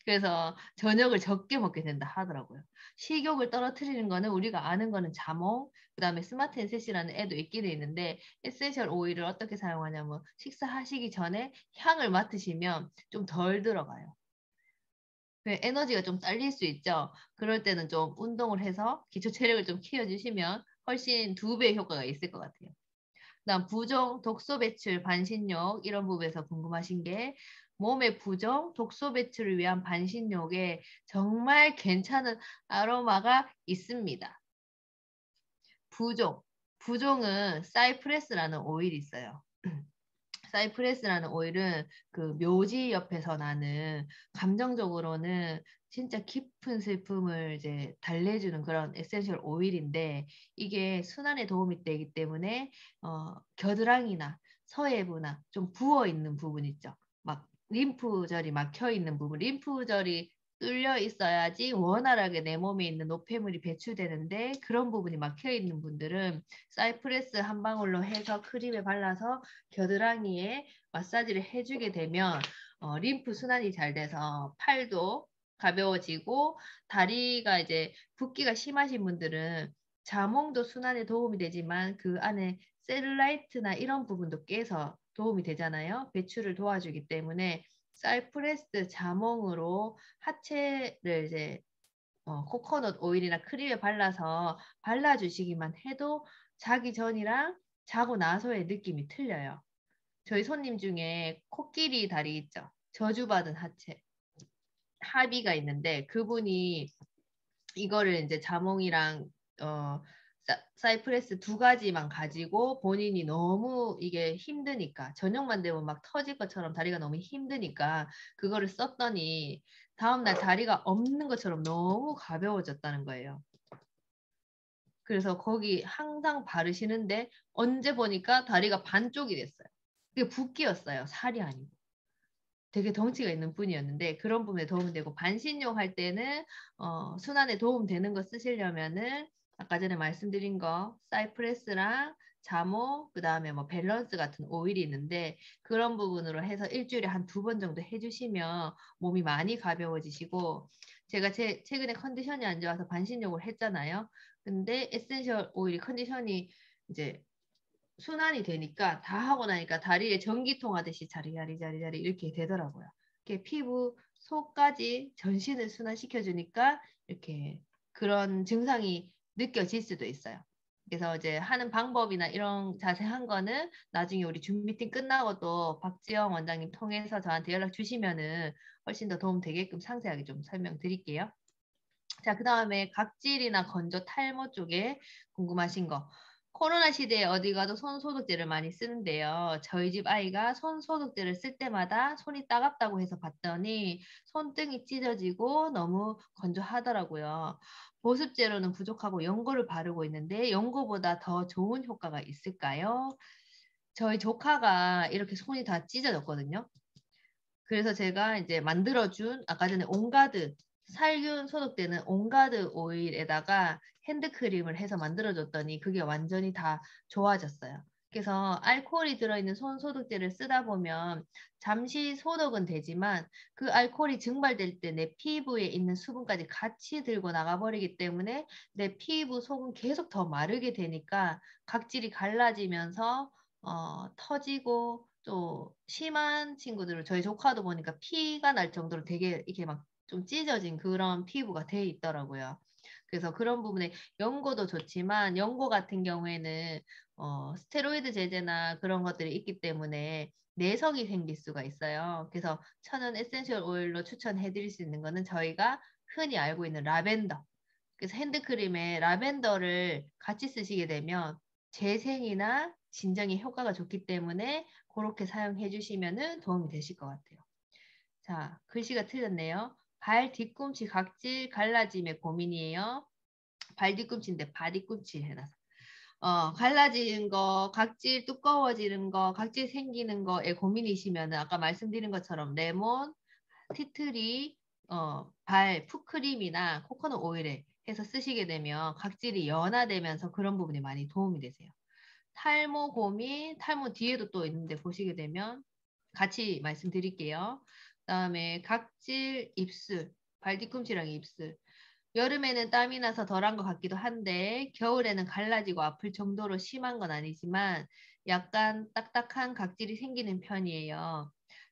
그래서 저녁을 적게 먹게 된다 하더라고요. 식욕을 떨어뜨리는 거는 우리가 아는 거는 자몽, 그다음에 스마트 앤셋이라는 애도 있기는 있는데 에센셜 오일을 어떻게 사용하냐면 식사하시기 전에 향을 맡으시면 좀 덜 들어가요. 에너지가 좀 딸릴 수 있죠. 그럴 때는 좀 운동을 해서 기초 체력을 좀 키워주시면 훨씬 2배 효과가 있을 것 같아요. 그다음 부종, 독소 배출, 반신욕 이런 부분에서 궁금하신 게 몸의 부종, 독소 배출을 위한 반신욕에 정말 괜찮은 아로마가 있습니다. 부종. 부종은 사이프레스라는 오일이 있어요. 사이프레스라는 오일은 그 묘지 옆에서 나는 감정적으로는 진짜 깊은 슬픔을 이제 달래주는 그런 에센셜 오일인데 이게 순환에 도움이 되기 때문에 겨드랑이나 서해부나 좀 부어 있는 부분 있죠. 막 림프절이 막혀 있는 부분, 림프절이 뚫려 있어야지 원활하게 내 몸에 있는 노폐물이 배출되는데 그런 부분이 막혀 있는 분들은 사이프레스 한 방울로 해서 크림에 발라서 겨드랑이에 마사지를 해주게 되면 림프 순환이 잘 돼서 팔도 가벼워지고 다리가 이제 붓기가 심하신 분들은 자몽도 순환에 도움이 되지만 그 안에 셀룰라이트나 이런 부분도 깨서 도움이 되잖아요. 배출을 도와주기 때문에 사이프레스 자몽으로 하체를 이제 코코넛 오일이나 크림에 발라서 발라주시기만 해도 자기 전이랑 자고 나서의 느낌이 틀려요. 저희 손님 중에 코끼리 다리 있죠. 저주받은 하체. 하비가 있는데 그분이 이거를 이제 자몽이랑 사이프레스 2가지만 가지고 본인이 너무 이게 힘드니까 저녁만 되면 막 터질 것처럼 다리가 너무 힘드니까 그거를 썼더니 다음날 다리가 없는 것처럼 너무 가벼워졌다는 거예요. 그래서 거기 항상 바르시는데 언제 보니까 다리가 반쪽이 됐어요. 그게 붓기였어요. 살이 아니고. 되게 덩치가 있는 분이었는데 그런 부분에 도움이 되고 반신욕 할 때는 순환에 도움 되는 거 쓰시려면은 아까 전에 말씀드린 거 사이프레스랑 자모 그다음에 뭐 밸런스 같은 오일이 있는데 그런 부분으로 해서 일주일에 한 2번 정도 해주시면 몸이 많이 가벼워지시고 제가 최근에 컨디션이 안 좋아서 반신욕을 했잖아요. 근데 에센셜 오일이 컨디션이 이제 순환이 되니까 다 하고 나니까 다리에 전기통 하듯이 자리자리 이렇게 되더라고요. 이렇게 피부, 속까지 전신을 순환시켜 주니까 이렇게 그런 증상이 느껴질 수도 있어요. 그래서 이제 하는 방법이나 이런 자세한 거는 나중에 우리 줌 미팅 끝나고 또 박지영 원장님 통해서 저한테 연락 주시면은 훨씬 더 도움 되게끔 상세하게 좀 설명드릴게요. 자, 그 다음에 각질이나 건조 탈모 쪽에 궁금하신 거. 코로나 시대에 어디 가도 손 소독제를 많이 쓰는데요. 저희 집 아이가 손 소독제를 쓸 때마다 손이 따갑다고 해서 봤더니 손등이 찢어지고 너무 건조하더라고요. 보습제로는 부족하고 연고를 바르고 있는데 연고보다 더 좋은 효과가 있을까요? 저희 조카가 이렇게 손이 다 찢어졌거든요. 그래서 제가 이제 만들어준 아까 전에 온가드 살균 소독되는 온가드 오일에다가 핸드크림을 해서 만들어줬더니 그게 완전히 다 좋아졌어요. 그래서 알코올이 들어있는 손 소독제를 쓰다 보면 잠시 소독은 되지만 그 알코올이 증발될 때 내 피부에 있는 수분까지 같이 들고 나가버리기 때문에 내 피부 속은 계속 더 마르게 되니까 각질이 갈라지면서 터지고 또 심한 친구들은 저희 조카도 보니까 피가 날 정도로 되게 이렇게 막 좀 찢어진 그런 피부가 돼 있더라고요. 그래서 그런 부분에 연고도 좋지만 연고 같은 경우에는 스테로이드 제제나 그런 것들이 있기 때문에 내성이 생길 수가 있어요. 그래서 천연 에센셜 오일로 추천해 드릴 수 있는 거는 저희가 흔히 알고 있는 라벤더. 그래서 핸드크림에 라벤더를 같이 쓰시게 되면 재생이나 진정에 효과가 좋기 때문에 그렇게 사용해 주시면 도움이 되실 것 같아요. 자, 글씨가 틀렸네요. 발 뒤꿈치 각질 갈라짐의 고민이에요. 발 뒤꿈치인데 바뒤꿈치 해놔서. 갈라지는 거, 각질 두꺼워지는 거, 각질 생기는 거에 고민이시면 아까 말씀드린 것처럼 레몬, 티트리, 발 풋크림이나 코코넛 오일에 해서 쓰시게 되면 각질이 연화되면서 그런 부분이 많이 도움이 되세요. 탈모 고민, 탈모 뒤에도 또 있는데 보시게 되면 같이 말씀드릴게요. 그다음에 각질, 입술, 발 뒤꿈치랑 입술. 여름에는 땀이 나서 덜한 것 같기도 한데 겨울에는 갈라지고 아플 정도로 심한 건 아니지만 약간 딱딱한 각질이 생기는 편이에요.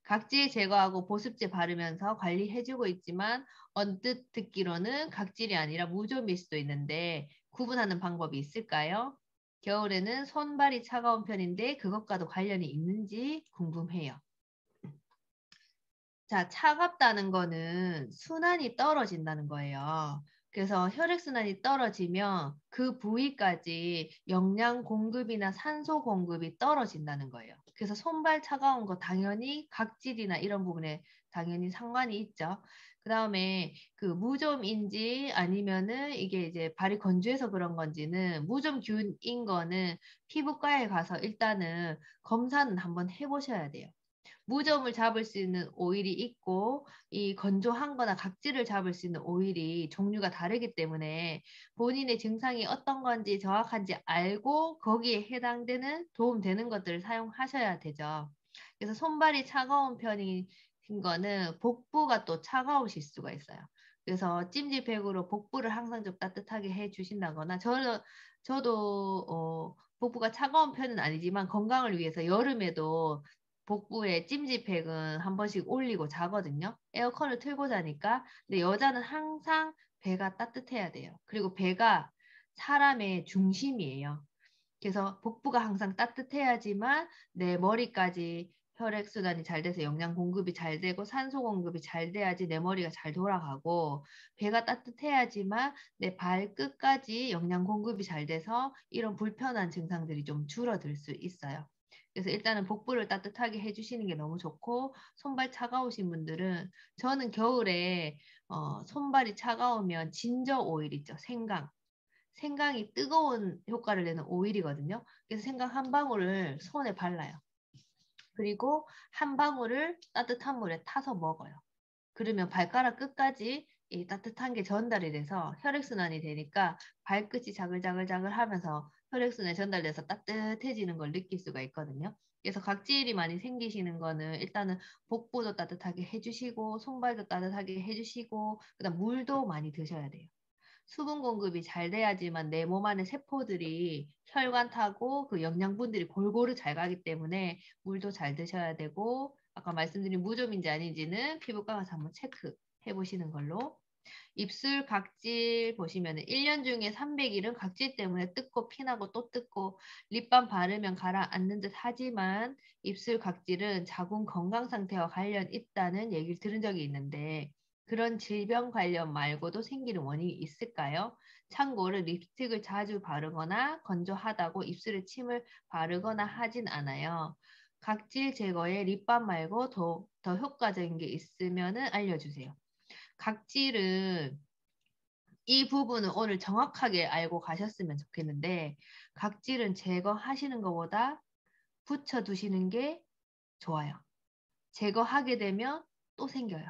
각질 제거하고 보습제 바르면서 관리해주고 있지만 언뜻 듣기로는 각질이 아니라 무좀일 수도 있는데 구분하는 방법이 있을까요? 겨울에는 손발이 차가운 편인데 그것과도 관련이 있는지 궁금해요. 자, 차갑다는 거는 순환이 떨어진다는 거예요. 그래서 혈액순환이 떨어지면 그 부위까지 영양 공급이나 산소 공급이 떨어진다는 거예요. 그래서 손발 차가운 거 당연히 각질이나 이런 부분에 당연히 상관이 있죠. 그 다음에 그 무좀인지 아니면은 이게 이제 발이 건조해서 그런 건지는 무좀균인 거는 피부과에 가서 일단은 검사는 한번 해보셔야 돼요. 무좀을 잡을 수 있는 오일이 있고 이 건조한 거나 각질을 잡을 수 있는 오일이 종류가 다르기 때문에 본인의 증상이 어떤 건지 정확한지 알고 거기에 해당되는 도움되는 것들을 사용하셔야 되죠. 그래서 손발이 차가운 편인 거는 복부가 또 차가우실 수가 있어요. 그래서 찜질팩으로 복부를 항상 좀 따뜻하게 해 주신다거나 저도 복부가 차가운 편은 아니지만 건강을 위해서 여름에도 복부에 찜질팩은 한 번씩 올리고 자거든요. 에어컨을 틀고 자니까. 근데 여자는 항상 배가 따뜻해야 돼요. 그리고 배가 사람의 중심이에요. 그래서 복부가 항상 따뜻해야지만 내 머리까지 혈액순환이 잘 돼서 영양 공급이 잘 되고 산소 공급이 잘 돼야지 내 머리가 잘 돌아가고 배가 따뜻해야지만 내 발끝까지 영양 공급이 잘 돼서 이런 불편한 증상들이 좀 줄어들 수 있어요. 그래서 일단은 복부를 따뜻하게 해주시는 게 너무 좋고 손발 차가우신 분들은 저는 겨울에 손발이 차가우면 진저 오일 있죠. 생강. 생강이 뜨거운 효과를 내는 오일이거든요. 그래서 생강 한 방울을 손에 발라요. 그리고 한 방울을 따뜻한 물에 타서 먹어요. 그러면 발가락 끝까지 이 따뜻한 게 전달이 돼서 혈액순환이 되니까 발끝이 자글자글자글 하면서 혈액순환이 전달돼서 따뜻해지는 걸 느낄 수가 있거든요. 그래서 각질이 많이 생기시는 거는 일단은 복부도 따뜻하게 해주시고 손발도 따뜻하게 해주시고 그다음 물도 많이 드셔야 돼요. 수분 공급이 잘 돼야지만 내 몸 안에 세포들이 혈관 타고 그 영양분들이 골고루 잘 가기 때문에 물도 잘 드셔야 되고 아까 말씀드린 무좀인지 아닌지는 피부과 가서 한번 체크해 보시는 걸로. 입술 각질 보시면 1년 중에 300일은 각질 때문에 뜯고 피나고 또 뜯고 립밤 바르면 가라앉는 듯 하지만 입술 각질은 자궁 건강 상태와 관련 있다는 얘기를 들은 적이 있는데 그런 질병 관련 말고도 생기는 원인이 있을까요? 참고로 립스틱을 자주 바르거나 건조하다고 입술에 침을 바르거나 하진 않아요. 각질 제거에 립밤 말고 더 효과적인 게 있으면 알려주세요. 각질은 이 부분은 오늘 정확하게 알고 가셨으면 좋겠는데 각질은 제거하시는 것보다 붙여두시는 게 좋아요. 제거하게 되면 또 생겨요.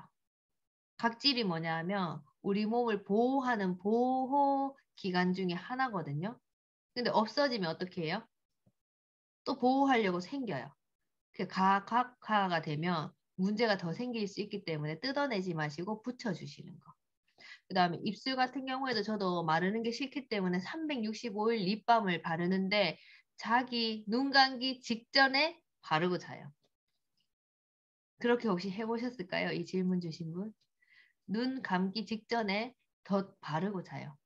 각질이 뭐냐 하면 우리 몸을 보호하는 보호 기관 중에 하나거든요. 근데 없어지면 어떻게 해요? 또 보호하려고 생겨요. 그 각화가 되면 문제가 더 생길 수 있기 때문에 뜯어내지 마시고 붙여주시는 거. 그 다음에 입술 같은 경우에도 저도 마르는 게 싫기 때문에 365일 립밤을 바르는데 자기 눈 감기 직전에 바르고 자요. 그렇게 혹시 해보셨을까요? 이 질문 주신 분? 눈 감기 직전에 덧 바르고 자요.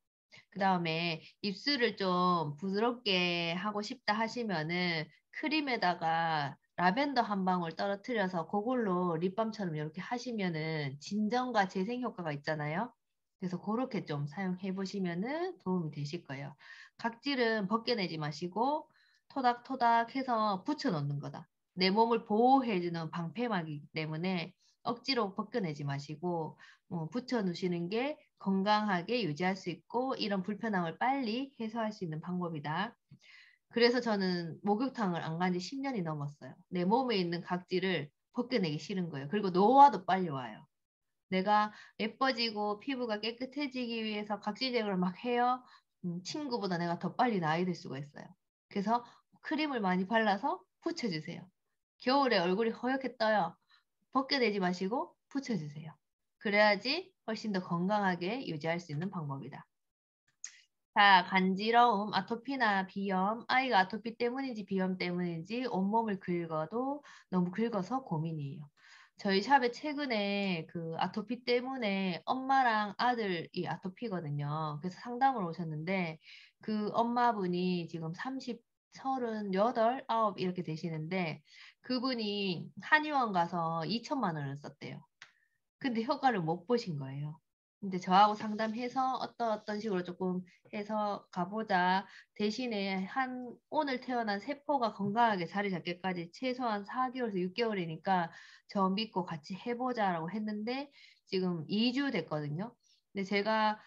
그 다음에 입술을 좀 부드럽게 하고 싶다 하시면은 크림에다가 라벤더 한 방울 떨어뜨려서 그걸로 립밤처럼 이렇게 하시면은 진정과 재생 효과가 있잖아요. 그래서 그렇게 좀 사용해 보시면은 도움이 되실 거예요. 각질은 벗겨내지 마시고 토닥토닥 해서 붙여 놓는 거다. 내 몸을 보호해주는 방패막이기 때문에 억지로 벗겨내지 마시고 붙여 놓으시는 게 건강하게 유지할 수 있고 이런 불편함을 빨리 해소할 수 있는 방법이다. 그래서 저는 목욕탕을 안 간 지 10년이 넘었어요. 내 몸에 있는 각질을 벗겨내기 싫은 거예요. 그리고 노화도 빨리 와요. 내가 예뻐지고 피부가 깨끗해지기 위해서 각질 제거를 막 해요. 친구보다 내가 더 빨리 나이 들 수가 있어요. 그래서 크림을 많이 발라서 붙여주세요. 겨울에 얼굴이 허옇게 떠요. 벗겨내지 마시고 붙여주세요. 그래야지 훨씬 더 건강하게 유지할 수 있는 방법이다. 자, 간지러움, 아토피나 비염, 아이가 아토피 때문인지 비염 때문인지 온몸을 긁어도 너무 긁어서 고민이에요. 저희 샵에 최근에 그 아토피 때문에 엄마랑 아들이 아토피거든요. 그래서 상담을 오셨는데 그 엄마분이 지금 38, 9 이렇게 되시는데 그분이 한의원 가서 2천만 원을 썼대요. 근데 효과를 못 보신 거예요. 근데 저하고 상담해서 어떤 식으로 조금 해서 가보자. 대신에 오늘 태어난 세포가 건강하게 자리 잡기까지 최소한 4개월에서 6개월이니까 저 믿고 같이 해보자라고 했는데 지금 2주 됐거든요. 근데 제가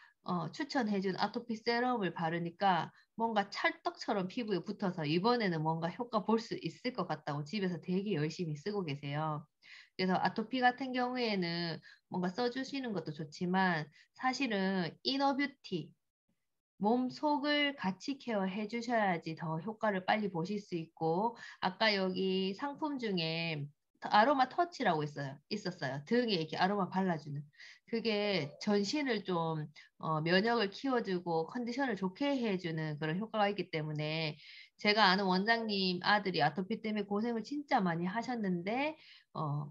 추천해준 아토피 세럼을 바르니까 뭔가 찰떡처럼 피부에 붙어서 이번에는 뭔가 효과 볼 수 있을 것 같다고 집에서 되게 열심히 쓰고 계세요. 그래서 아토피 같은 경우에는 뭔가 써주시는 것도 좋지만 사실은 이너뷰티, 몸 속을 같이 케어해 주셔야지 더 효과를 빨리 보실 수 있고 아까 여기 상품 중에 아로마 터치라고 있었어요. 등에 이렇게 아로마 발라주는. 그게 전신을 좀 면역을 키워주고 컨디션을 좋게 해주는 그런 효과가 있기 때문에 제가 아는 원장님 아들이 아토피 때문에 고생을 진짜 많이 하셨는데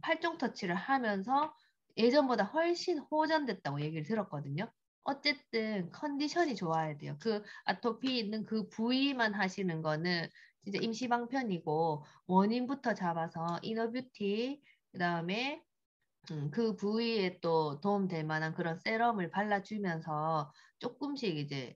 팔종 터치를 하면서 예전보다 훨씬 호전됐다고 얘기를 들었거든요. 어쨌든 컨디션이 좋아야 돼요. 그 아토피 있는 그 부위만 하시는 거는 진짜 임시방편이고 원인부터 잡아서 이너뷰티 그다음에 그 부위에 또 도움될 만한 그런 세럼을 발라주면서 조금씩 이제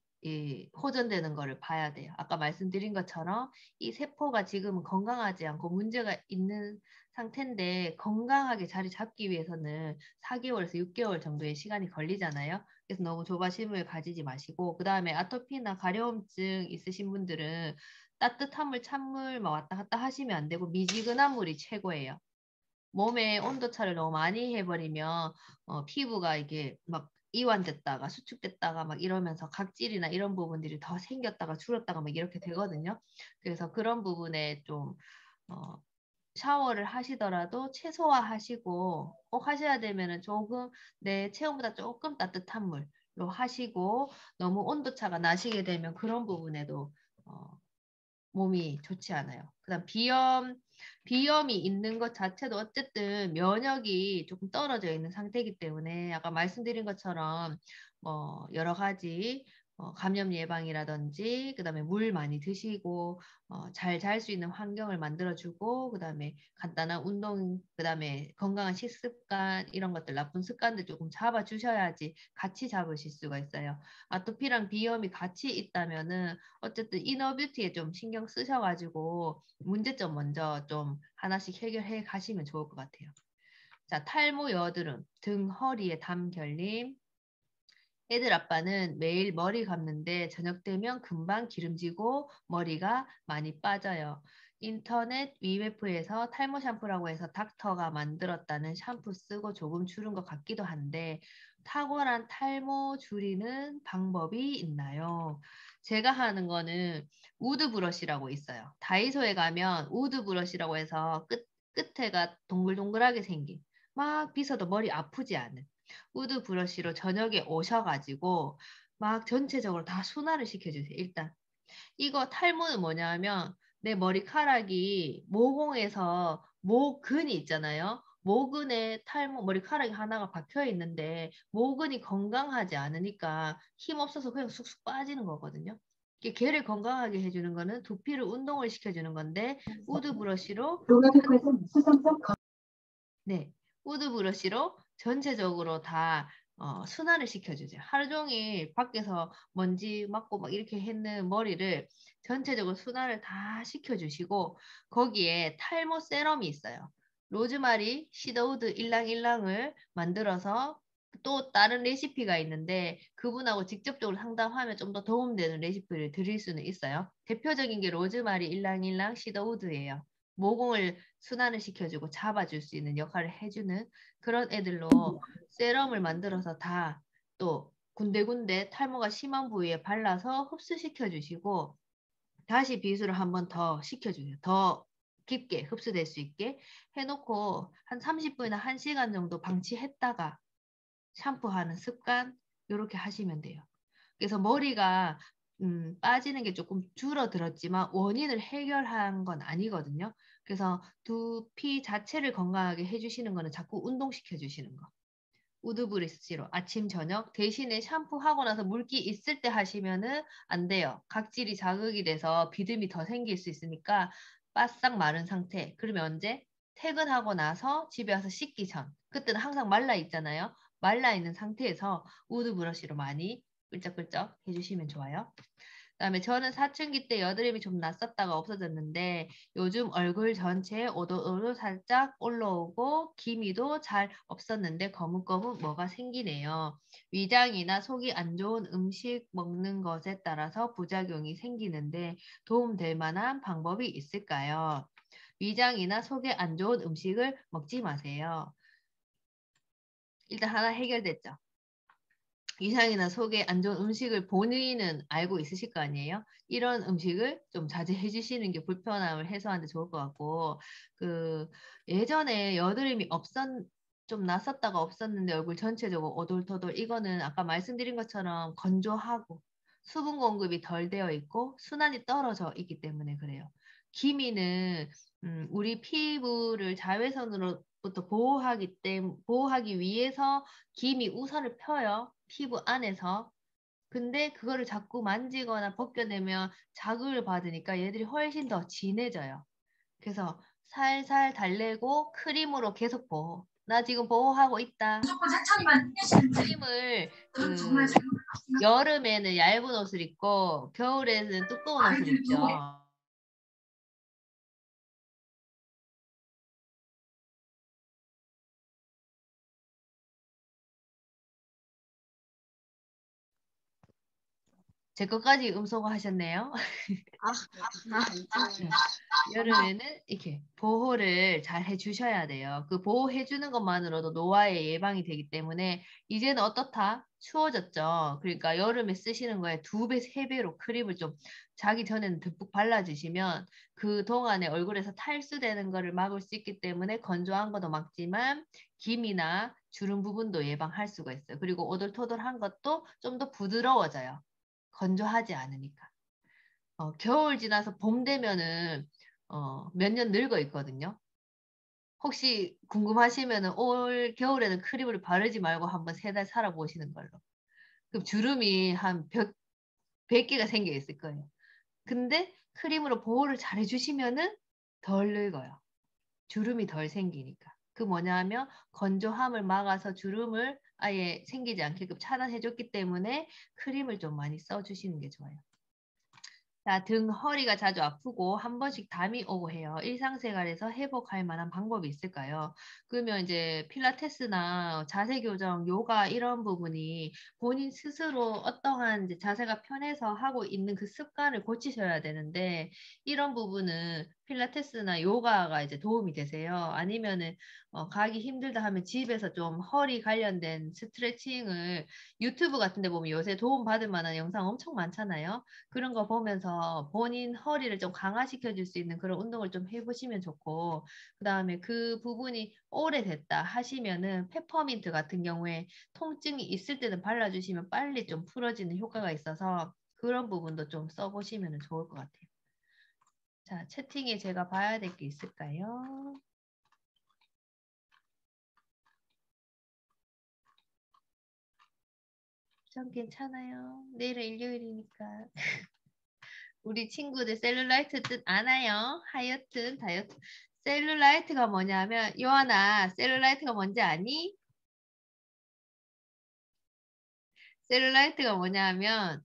호전되는 거를 봐야 돼요. 아까 말씀드린 것처럼 이 세포가 지금은 건강하지 않고 문제가 있는 상태인데 건강하게 자리 잡기 위해서는 4개월에서 6개월 정도의 시간이 걸리잖아요. 그래서 너무 조바심을 가지지 마시고 그 다음에 아토피나 가려움증 있으신 분들은 따뜻한 물, 찬물 막 왔다 갔다 하시면 안 되고 미지근한 물이 최고예요. 몸의 온도차를 너무 많이 해버리면 피부가 이게 막 이완됐다가 수축됐다가 막 이러면서 각질이나 이런 부분들이 더 생겼다가 줄었다가 막 이렇게 되거든요. 그래서 그런 부분에 좀 어, 샤워를 하시더라도 최소화하시고 꼭 하셔야 되면은 조금 내 체온보다 조금 따뜻한 물로 하시고 너무 온도차가 나시게 되면 그런 부분에도 몸이 좋지 않아요. 그다음 비염이 있는 것 자체도 어쨌든 면역이 조금 떨어져 있는 상태이기 때문에 아까 말씀드린 것처럼 여러 가지 감염 예방이라든지 그다음에 물 많이 드시고 잘 잘 수 있는 환경을 만들어주고 그다음에 간단한 운동 그다음에 건강한 식습관 이런 것들 나쁜 습관들 조금 잡아주셔야지 같이 잡으실 수가 있어요. 아토피랑 비염이 같이 있다면은 어쨌든 이너뷰티에 좀 신경 쓰셔가지고 문제점 먼저 좀 하나씩 해결해 가시면 좋을 것 같아요. 자, 탈모 여드름, 등 허리에 담 결림. 애들 아빠는 매일 머리 감는데 저녁 되면 금방 기름지고 머리가 많이 빠져요. 인터넷 위메프에서 탈모 샴푸라고 해서 닥터가 만들었다는 샴푸 쓰고 조금 줄은 것 같기도 한데 탁월한 탈모 줄이는 방법이 있나요? 제가 하는 거는 우드 브러쉬라고 있어요. 다이소에 가면 우드 브러쉬라고 해서 끝에가 동글동글하게 생긴 막 빗어도 머리 아프지 않은 우드 브러쉬로 저녁에 오셔가지고 막 전체적으로 다 순화를 시켜주세요. 일단 이거 탈모는 뭐냐면 내 머리카락이 모공에서 모근이 있잖아요. 모근에 탈모 머리카락이 하나가 박혀 있는데 모근이 건강하지 않으니까 힘 없어서 그냥 쑥쑥 빠지는 거거든요. 걔를 건강하게 해주는 거는 두피를 운동을 시켜주는 건데 우드 브러쉬로 네, 우드 브러쉬로 전체적으로 다 순화를 시켜주세요. 하루 종일 밖에서 먼지 맡고 막 이렇게 했는 머리를 전체적으로 순화를 다 시켜주시고 거기에 탈모 세럼이 있어요. 로즈마리, 시더우드 일랑일랑을 만들어서 또 다른 레시피가 있는데 그분하고 직접적으로 상담하면 좀 더 도움되는 레시피를 드릴 수는 있어요. 대표적인 게 로즈마리 일랑일랑 시더우드예요. 모공을 순환을 시켜주고 잡아줄 수 있는 역할을 해주는 그런 애들로 세럼을 만들어서 다 또 군데군데 탈모가 심한 부위에 발라서 흡수시켜 주시고 다시 비수를 한 번 더 시켜주세요. 더 깊게 흡수될 수 있게 해놓고 한 30분이나 1시간 정도 방치했다가 샴푸하는 습관 이렇게 하시면 돼요. 그래서 머리가 빠지는 게 조금 줄어들었지만 원인을 해결한 건 아니거든요. 그래서 두피 자체를 건강하게 해주시는 거는 자꾸 운동시켜 주시는 거. 우드브리스로 아침 저녁 대신에 샴푸하고 나서 물기 있을 때 하시면은 안 돼요. 각질이 자극이 돼서 비듬이 더 생길 수 있으니까 바싹 마른 상태. 그러면 언제? 퇴근하고 나서 집에 와서 씻기 전. 그때는 항상 말라 있잖아요. 말라 있는 상태에서 우드 브러쉬로 많이 끌적끌적 해주시면 좋아요. 그다음에 저는 사춘기 때 여드름이 좀 났었다가 없어졌는데 요즘 얼굴 전체에 오돌오돌 살짝 올라오고 기미도 잘 없었는데 거뭇거뭇 뭐가 생기네요. 위장이나 속이 안 좋은 음식 먹는 것에 따라서 부작용이 생기는데 도움될 만한 방법이 있을까요? 위장이나 속에 안 좋은 음식을 먹지 마세요. 일단 하나 해결됐죠. 위장이나 속에 안 좋은 음식을 본인은 알고 있으실 거 아니에요? 이런 음식을 좀 자제해 주시는 게 불편함을 해소하는 데 좋을 것 같고, 예전에 여드름이 좀 났었다가 없었는데 얼굴 전체적으로 오돌토돌, 이거는 아까 말씀드린 것처럼 건조하고 수분 공급이 덜 되어 있고 순환이 떨어져 있기 때문에 그래요. 기미는 우리 피부를 자외선으로부터 보호하기 위해서 기미 우선을 펴요. 피부 안에서. 근데 그거를 자꾸 만지거나 벗겨내면 자극을 받으니까 얘들이 훨씬 더 진해져요. 그래서 살살 달래고 크림으로 계속 보호. 나 지금 보호하고 있다. 크림을 여름에는 얇은 옷을 입고 겨울에는 두꺼운 옷을 입죠. 제 것까지 음소거 하셨네요. 여름에는 이렇게 보호를 잘 해주셔야 돼요. 그 보호해주는 것만으로도 노화의 예방이 되기 때문에 이제는 어떻다? 추워졌죠. 그러니까 여름에 쓰시는 거에 2배, 3배로 크림을 좀 자기 전에는 듬뿍 발라주시면 그 동안에 얼굴에서 탈수되는 거를 막을 수 있기 때문에 건조한 것도 막지만 기미나 주름 부분도 예방할 수가 있어요. 그리고 오돌토돌한 것도 좀 더 부드러워져요. 건조하지 않으니까. 겨울 지나서 봄 되면은 몇 년 늙어 있거든요. 혹시 궁금하시면은 올 겨울에는 크림을 바르지 말고 한번 3달 살아보시는 걸로. 그럼 주름이 한 100개가 생겨 있을 거예요. 근데 크림으로 보호를 잘 해주시면은 덜 늙어요. 주름이 덜 생기니까. 그 뭐냐 하면 건조함을 막아서 주름을 아예 생기지 않게끔 차단해줬기 때문에 크림을 좀 많이 써주시는 게 좋아요. 자, 등, 허리가 자주 아프고 한 번씩 담이 오고 해요. 일상생활에서 회복할 만한 방법이 있을까요? 그러면 이제 필라테스나 자세 교정, 요가 이런 부분이 본인 스스로 어떠한 이제 자세가 편해서 하고 있는 그 습관을 고치셔야 되는데 이런 부분은 필라테스나 요가가 이제 도움이 되세요. 아니면은 가기 힘들다 하면 집에서 좀 허리 관련된 스트레칭을 유튜브 같은 데 보면 요새 도움 받을 만한 영상 엄청 많잖아요. 그런 거 보면서 본인 허리를 좀 강화시켜 줄 수 있는 그런 운동을 좀 해보시면 좋고, 그 다음에 그 부분이 오래됐다 하시면은 페퍼민트 같은 경우에 통증이 있을 때는 발라주시면 빨리 좀 풀어지는 효과가 있어서 그런 부분도 좀 써보시면 좋을 것 같아요. 자, 채팅에 제가 봐야 될 게 있을까요? 전 괜찮아요. 내일은 일요일이니까. 우리 친구들 셀룰라이트 뜻 아나요? 하여튼 다이어트. 셀룰라이트가 뭐냐면 요하나 셀룰라이트가 뭔지 아니? 셀룰라이트가 뭐냐면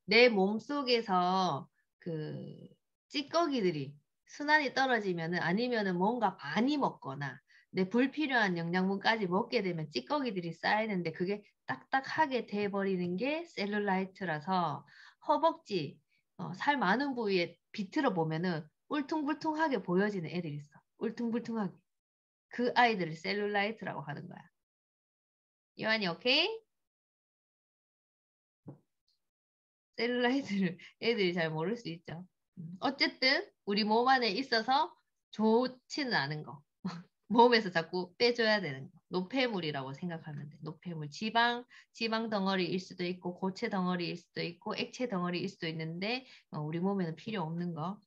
내 몸속에서 그 찌꺼기들이 순환이 떨어지면은 아니면은 뭔가 많이 먹거나 내 불필요한 영양분까지 먹게 되면 찌꺼기들이 쌓이는데 그게 딱딱하게 돼버리는 게 셀룰라이트라서 허벅지 살 많은 부위에 비틀어 보면은 울퉁불퉁하게 보여지는 애들이 있어. 울퉁불퉁하게. 그 아이들을 셀룰라이트라고 하는 거야. 요한이 오케이? 셀룰라이트를 애들이 잘 모를 수 있죠. 어쨌든 우리 몸 안에 있어서 좋지는 않은 거. 몸에서 자꾸 빼줘야 되는 거. 노폐물이라고 생각하면 돼. 노폐물. 지방 덩어리일 수도 있고 고체 덩어리일 수도 있고 액체 덩어리일 수도 있는데 우리 몸에는 필요 없는 거.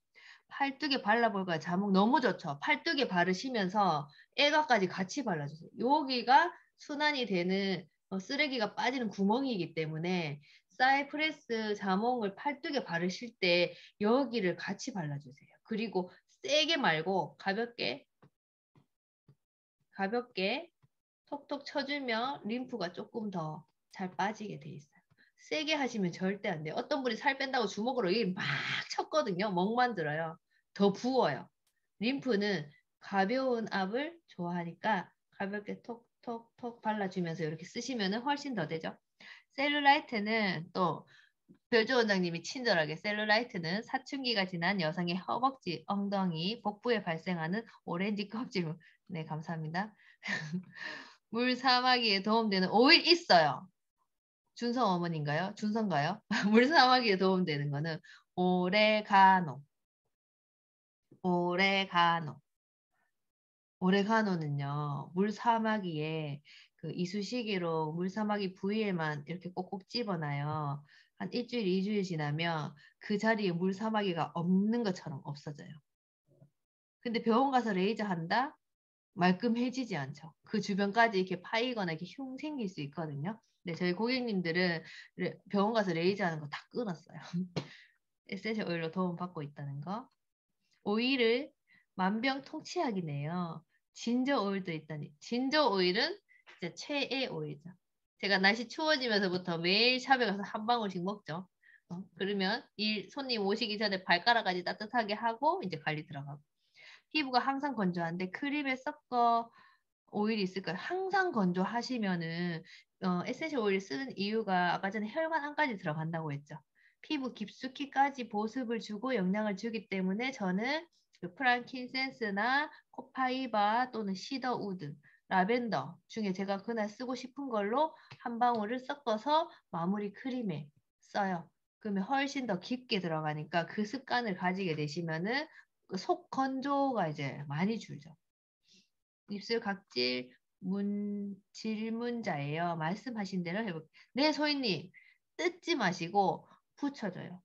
팔뚝에 발라볼까요? 자몽 너무 좋죠. 팔뚝에 바르시면서 애가까지 같이 발라주세요. 여기가 순환이 되는 쓰레기가 빠지는 구멍이기 때문에 사이프레스 자몽을 팔뚝에 바르실 때 여기를 같이 발라주세요. 그리고 세게 말고 가볍게 톡톡 쳐주면 림프가 조금 더 잘 빠지게 돼 있어요. 세게 하시면 절대 안 돼요. 어떤 분이 살 뺀다고 주먹으로 이막 쳤거든요. 멍만 들어요. 더 부어요. 림프는 가벼운 압을 좋아하니까 가볍게 톡톡톡 발라주면서 이렇게 쓰시면 훨씬 더 되죠. 셀룰라이트는 또 별조 원장님이 친절하게 셀룰라이트는 사춘기가 지난 여성의 허벅지, 엉덩이, 복부에 발생하는 오렌지 껍질. 네, 감사합니다. 물 사마귀에 도움되는 오일 있어요. 준성 어머니인가요? 준성가요? 물 사마귀에 도움되는 거는 오레가노. 오레가노는요. 물 사마귀에 그 이쑤시개로 물 사마귀 부위에만 이렇게 꼭꼭 집어놔요. 한 일주일, 2주일 지나면 그 자리에 물 사마귀가 없는 것처럼 없어져요. 근데 병원 가서 레이저 한다? 말끔해지지 않죠. 그 주변까지 이렇게 파이거나 이렇게 흉 생길 수 있거든요. 네, 저희 고객님들은 병원 가서 레이저 하는 거 다 끊었어요. 에센셜 오일로 도움 받고 있다는 거. 오일을 만병통치약이네요. 진저 오일도 있다니. 진저 오일은 진짜 최애 오일이죠. 제가 날씨 추워지면서부터 매일 샵에 가서 한 방울씩 먹죠. 그러면 손님 오시기 전에 발가락까지 따뜻하게 하고 이제 관리 들어가고. 피부가 항상 건조한데 크림에 섞어 오일이 있을까요? 항상 건조하시면은 에센셜 오일 쓰는 이유가 아까 전에 혈관 안까지 들어간다고 했죠. 피부 깊숙이까지 보습을 주고 영양을 주기 때문에 저는 그 프랑킨센스나 코파이바 또는 시더우드, 라벤더 중에 제가 그날 쓰고 싶은 걸로 한 방울을 섞어서 마무리 크림에 써요. 그러면 훨씬 더 깊게 들어가니까 그 습관을 가지게 되시면은 속 건조가 이제 많이 줄죠. 입술 각질 질문자예요. 말씀하신 대로 해볼게요. 네, 소희님. 뜯지 마시고 붙여줘요.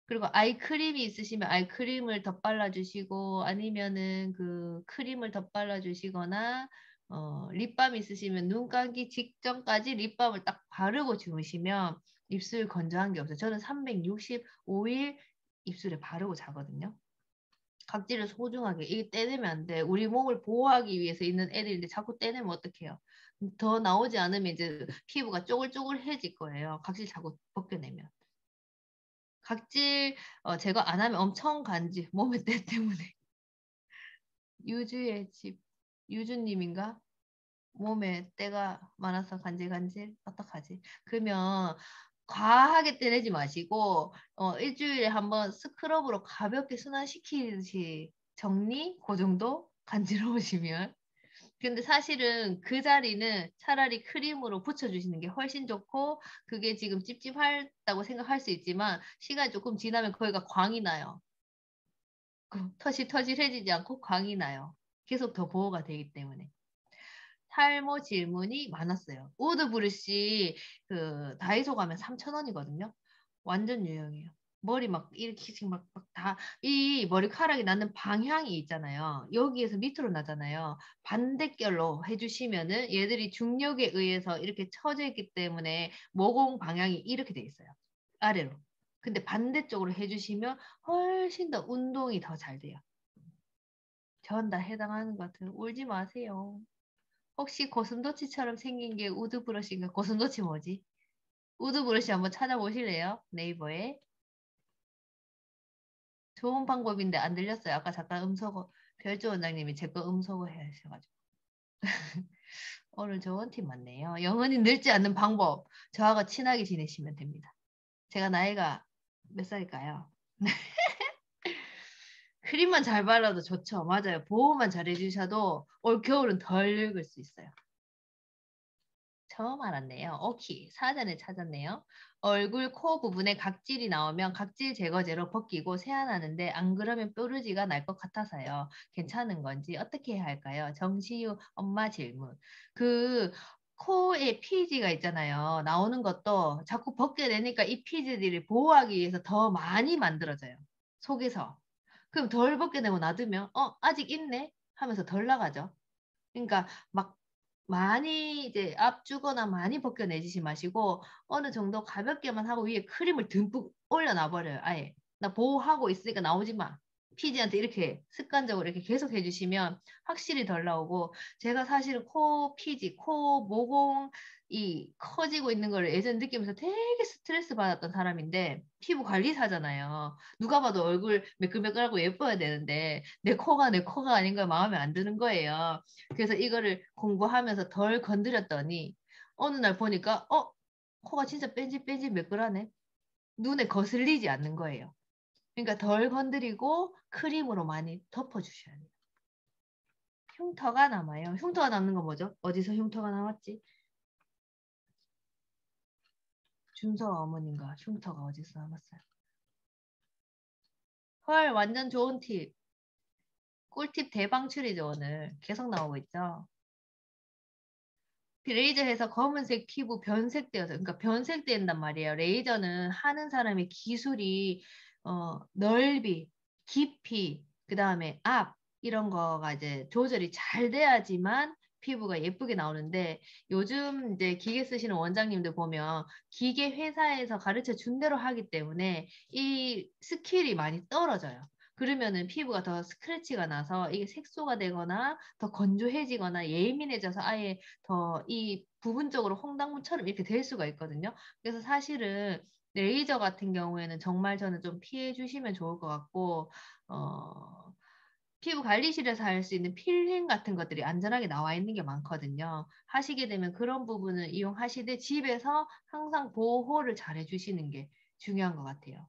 그리고 아이크림이 있으시면 아이크림을 더 발라주시고 아니면은 그 크림을 더 발라주시거나 립밤 있으시면 눈 감기 직전까지 립밤을 딱 바르고 주무시면 입술 건조한 게 없어요. 저는 365일 입술에 바르고 자거든요. 각질을 소중하게 이게 떼내면 안 돼. 우리 몸을 보호하기 위해서 있는 애들인데 자꾸 떼내면 어떡해요. 더 나오지 않으면 이제 피부가 쪼글쪼글해질 거예요. 각질 자꾸 벗겨내면. 각질 제거 안 하면 엄청 간지. 몸에 때 때문에. 유주의 집. 유주님인가? 몸에 때가 많아서 간질간질 어떡하지? 그러면 과하게 떼내지 마시고 일주일에 한번 스크럽으로 가볍게 순환시키듯이 정리? 그 정도? 간지러우시면. 근데 사실은 그 자리는 차라리 크림으로 붙여주시는 게 훨씬 좋고 그게 지금 찝찝하다고 생각할 수 있지만 시간이 조금 지나면 거기가 광이 나요. 터질터질해지지 않고 광이 나요. 계속 더 보호가 되기 때문에. 탈모 질문이 많았어요. 우드 브러쉬 그 다이소 가면 3,000원이거든요. 완전 유용해요. 머리 막 이렇게 막 다 이 머리카락이 나는 방향이 있잖아요. 여기에서 밑으로 나잖아요. 반대결로 해주시면은 얘들이 중력에 의해서 이렇게 처져 있기 때문에 모공 방향이 이렇게 돼 있어요. 아래로. 근데 반대쪽으로 해주시면 훨씬 더 운동이 더 잘 돼요. 전 다 해당하는 것 같아요. 울지 마세요. 혹시 고슴도치처럼 생긴 게 우드 브러쉬인가? 고슴도치 뭐지? 우드 브러쉬 한번 찾아보실래요? 네이버에. 좋은 방법인데 안 들렸어요. 아까 잠깐 음소거, 별조 원장님이 제 거 음소거 해 하셔가지고. 오늘 좋은 팁 많네요. 영원히 늙지 않는 방법. 저하고 친하게 지내시면 됩니다. 제가 나이가 몇 살일까요? 크림만 잘 발라도 좋죠. 맞아요. 보호만 잘 해주셔도 올 겨울은 덜 늙을 수 있어요. 처음 알았네요. 오케이. 사전에 찾았네요. 얼굴, 코 부분에 각질이 나오면 각질 제거제로 벗기고 세안하는데 안 그러면 뾰루지가 날 것 같아서요. 괜찮은 건지 어떻게 해야 할까요? 정시유 엄마 질문. 그 코에 피지가 있잖아요. 나오는 것도 자꾸 벗게 되니까 이 피지들이 보호하기 위해서 더 많이 만들어져요. 속에서. 그럼 덜 벗게 되고 놔두면 아직 있네 하면서 덜 나가죠. 그러니까 막 많이 이제 압주거나 많이 벗겨내지지 마시고 어느 정도 가볍게만 하고 위에 크림을 듬뿍 올려놔 버려요. 아예 나 보호하고 있으니까 나오지 마. 피지한테 이렇게 습관적으로 이렇게 계속 해주시면 확실히 덜 나오고 제가 사실은 코 피지, 코 모공이 커지고 있는 걸 예전 느끼면서 되게 스트레스 받았던 사람인데 피부 관리사잖아요. 누가 봐도 얼굴 매끌매끌하고 예뻐야 되는데 내 코가 아닌 거 마음에 안 드는 거예요. 그래서 이거를 공부하면서 덜 건드렸더니 어느 날 보니까 코가 진짜 뺀질뺀질 매끌하네. 눈에 거슬리지 않는 거예요. 그러니까 덜 건드리고 크림으로 많이 덮어주셔야 돼요. 흉터가 남아요. 흉터가 남는 건 뭐죠? 어디서 흉터가 남았지? 준서 어머님과 흉터가 어디서 남았어요? 헐, 완전 좋은 팁. 꿀팁 대방출이죠, 오늘. 계속 나오고 있죠. 레이저해서 검은색 피부 변색되어서, 그러니까 변색된단 말이에요. 레이저는 하는 사람의 기술이 넓이, 깊이, 그 다음에 앞 이런 거가 이제 조절이 잘 돼야지만 피부가 예쁘게 나오는데 요즘 이제 기계 쓰시는 원장님들 보면 기계 회사에서 가르쳐 준 대로 하기 때문에 이 스킬이 많이 떨어져요. 그러면은 피부가 더 스크래치가 나서 이게 색소가 되거나 더 건조해지거나 예민해져서 아예 더 이 부분적으로 홍당무처럼 이렇게 될 수가 있거든요. 그래서 사실은 레이저 같은 경우에는 정말 저는 좀 피해 주시면 좋을 것 같고, 피부 관리실에서 할 수 있는 필링 같은 것들이 안전하게 나와 있는 게 많거든요. 하시게 되면 그런 부분을 이용하시되 집에서 항상 보호를 잘 해주시는 게 중요한 것 같아요.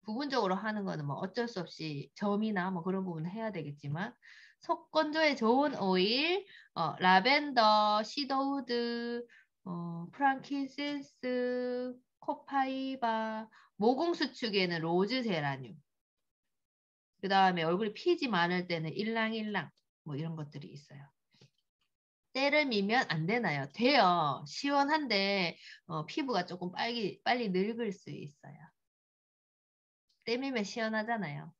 부분적으로 하는 거는 뭐 어쩔 수 없이 점이나 뭐 그런 부분은 해야 되겠지만 속 건조에 좋은 오일, 라벤더, 시더우드, 프랑킨센스, 코파이바, 모공 수축에는 로즈 제라늄, 그 다음에 얼굴에 피지 많을 때는 일랑일랑 뭐 이런 것들이 있어요. 때를 미면 안 되나요? 돼요. 시원한데 피부가 조금 빨리 늙을 수 있어요. 때밀면 시원하잖아요.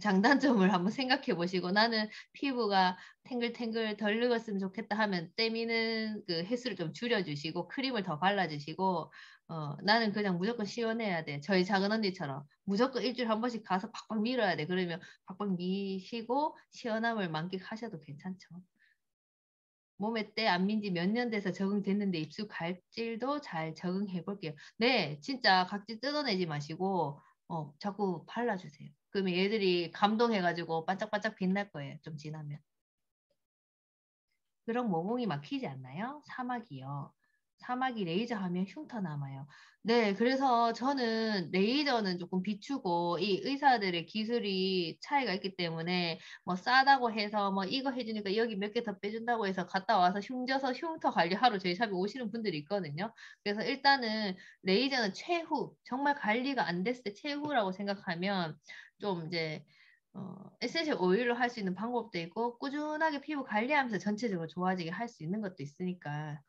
장단점을 한번 생각해 보시고 나는 피부가 탱글탱글 덜 늙었으면 좋겠다 하면 때미는 그 횟수를 좀 줄여주시고 크림을 더 발라주시고 나는 그냥 무조건 시원해야 돼. 저희 작은 언니처럼 무조건 일주일에 한 번씩 가서 팍팍 밀어야 돼. 그러면 팍팍 미시고 시원함을 만끽하셔도 괜찮죠. 몸에 때 안 민지 몇 년 돼서 적응됐는데 입술 각질도 잘 적응해 볼게요. 네, 진짜 각질 뜯어내지 마시고 자꾸 발라주세요. 그러면 얘들이 감동해가지고 반짝반짝 빛날 거예요. 좀 지나면. 그런 모공이 막히지 않나요? 사막이요. 사막이 레이저 하면 흉터 남아요. 네, 그래서 저는 레이저는 조금 비추고 이 의사들의 기술이 차이가 있기 때문에 뭐 싸다고 해서 뭐 이거 해주니까 여기 몇 개 더 빼준다고 해서 갔다 와서 흉져서 흉터 관리하러 저희 샵에 오시는 분들이 있거든요. 그래서 일단은 레이저는 최후, 정말 관리가 안 됐을 때 최후라고 생각하면 좀 이제 에센셜 오일로 할 수 있는 방법도 있고 꾸준하게 피부 관리하면서 전체적으로 좋아지게 할 수 있는 것도 있으니까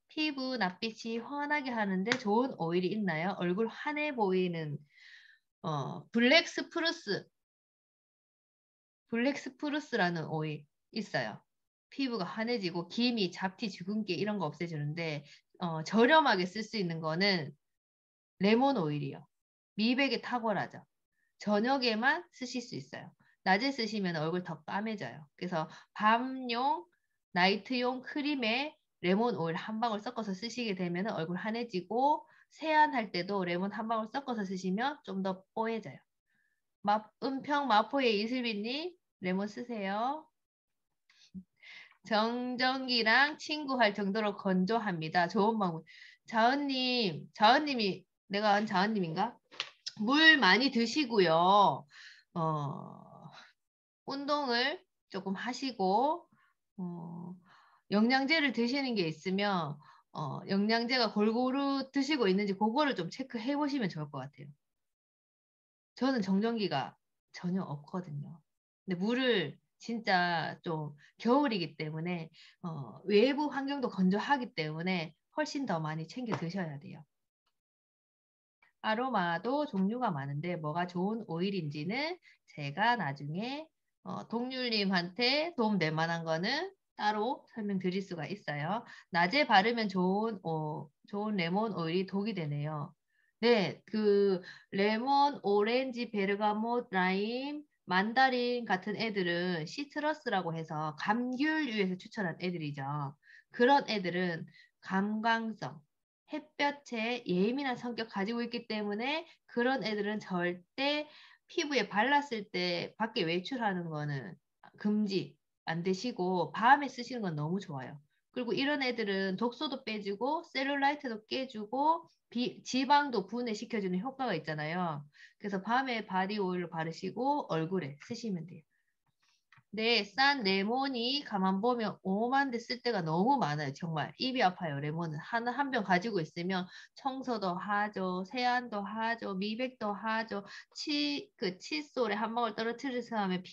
피부 낯빛이 환하게 하는데 좋은 오일이 있나요? 얼굴 환해 보이는 블랙 스프루스 블랙스프루스라는 오일 있어요. 피부가 환해지고 기미, 잡티, 주근깨 이런 거 없애주는데 저렴하게 쓸 수 있는 거는 레몬 오일이요. 미백에 탁월하죠. 저녁에만 쓰실 수 있어요. 낮에 쓰시면 얼굴 더 까매져요. 그래서 밤용, 나이트용 크림에 레몬 오일 한 방울 섞어서 쓰시게 되면 얼굴 환해지고 세안할 때도 레몬 한 방울 섞어서 쓰시면 좀 더 뽀해져요. 은평 마포의 이슬비님 레몬 쓰세요. 정전기랑 친구할 정도로 건조합니다. 좋은 방법. 자은님이 내가 한 자은님인가? 물 많이 드시고요. 운동을 조금 하시고, 영양제를 드시는 게 있으면 영양제가 골고루 드시고 있는지 그거를 좀 체크해 보시면 좋을 것 같아요. 저는 정전기가 전혀 없거든요. 근데 물을 진짜 좀 겨울이기 때문에 외부 환경도 건조하기 때문에 훨씬 더 많이 챙겨 드셔야 돼요. 아로마도 종류가 많은데 뭐가 좋은 오일인지는 제가 나중에 동률님한테 도움 될 만한 거는 따로 설명드릴 수가 있어요. 낮에 바르면 좋은 레몬 오일이 독이 되네요. 네, 그 레몬, 오렌지, 베르가못, 라임, 만다린 같은 애들은 시트러스라고 해서 감귤류에서 추천한 애들이죠. 그런 애들은 감광성, 햇볕에 예민한 성격 가지고 있기 때문에 그런 애들은 절대 피부에 발랐을 때 밖에 외출하는 거는 금지 안 되시고 밤에 쓰시는 건 너무 좋아요. 그리고 이런 애들은 독소도 빼주고 셀룰라이트도 깨주고 지방도 분해시켜주는 효과가 있잖아요. 그래서 밤에 바디 오일을 바르시고 얼굴에 쓰시면 돼요. 네, 싼 레몬이 가만 보면 5만 대 쓸 때가 너무 많아요. 정말 입이 아파요. 레몬은 한 병 가지고 있으면 청소도 하죠, 세안도 하죠, 미백도 하죠. 칫솔에 한 방울 떨어뜨려서 하면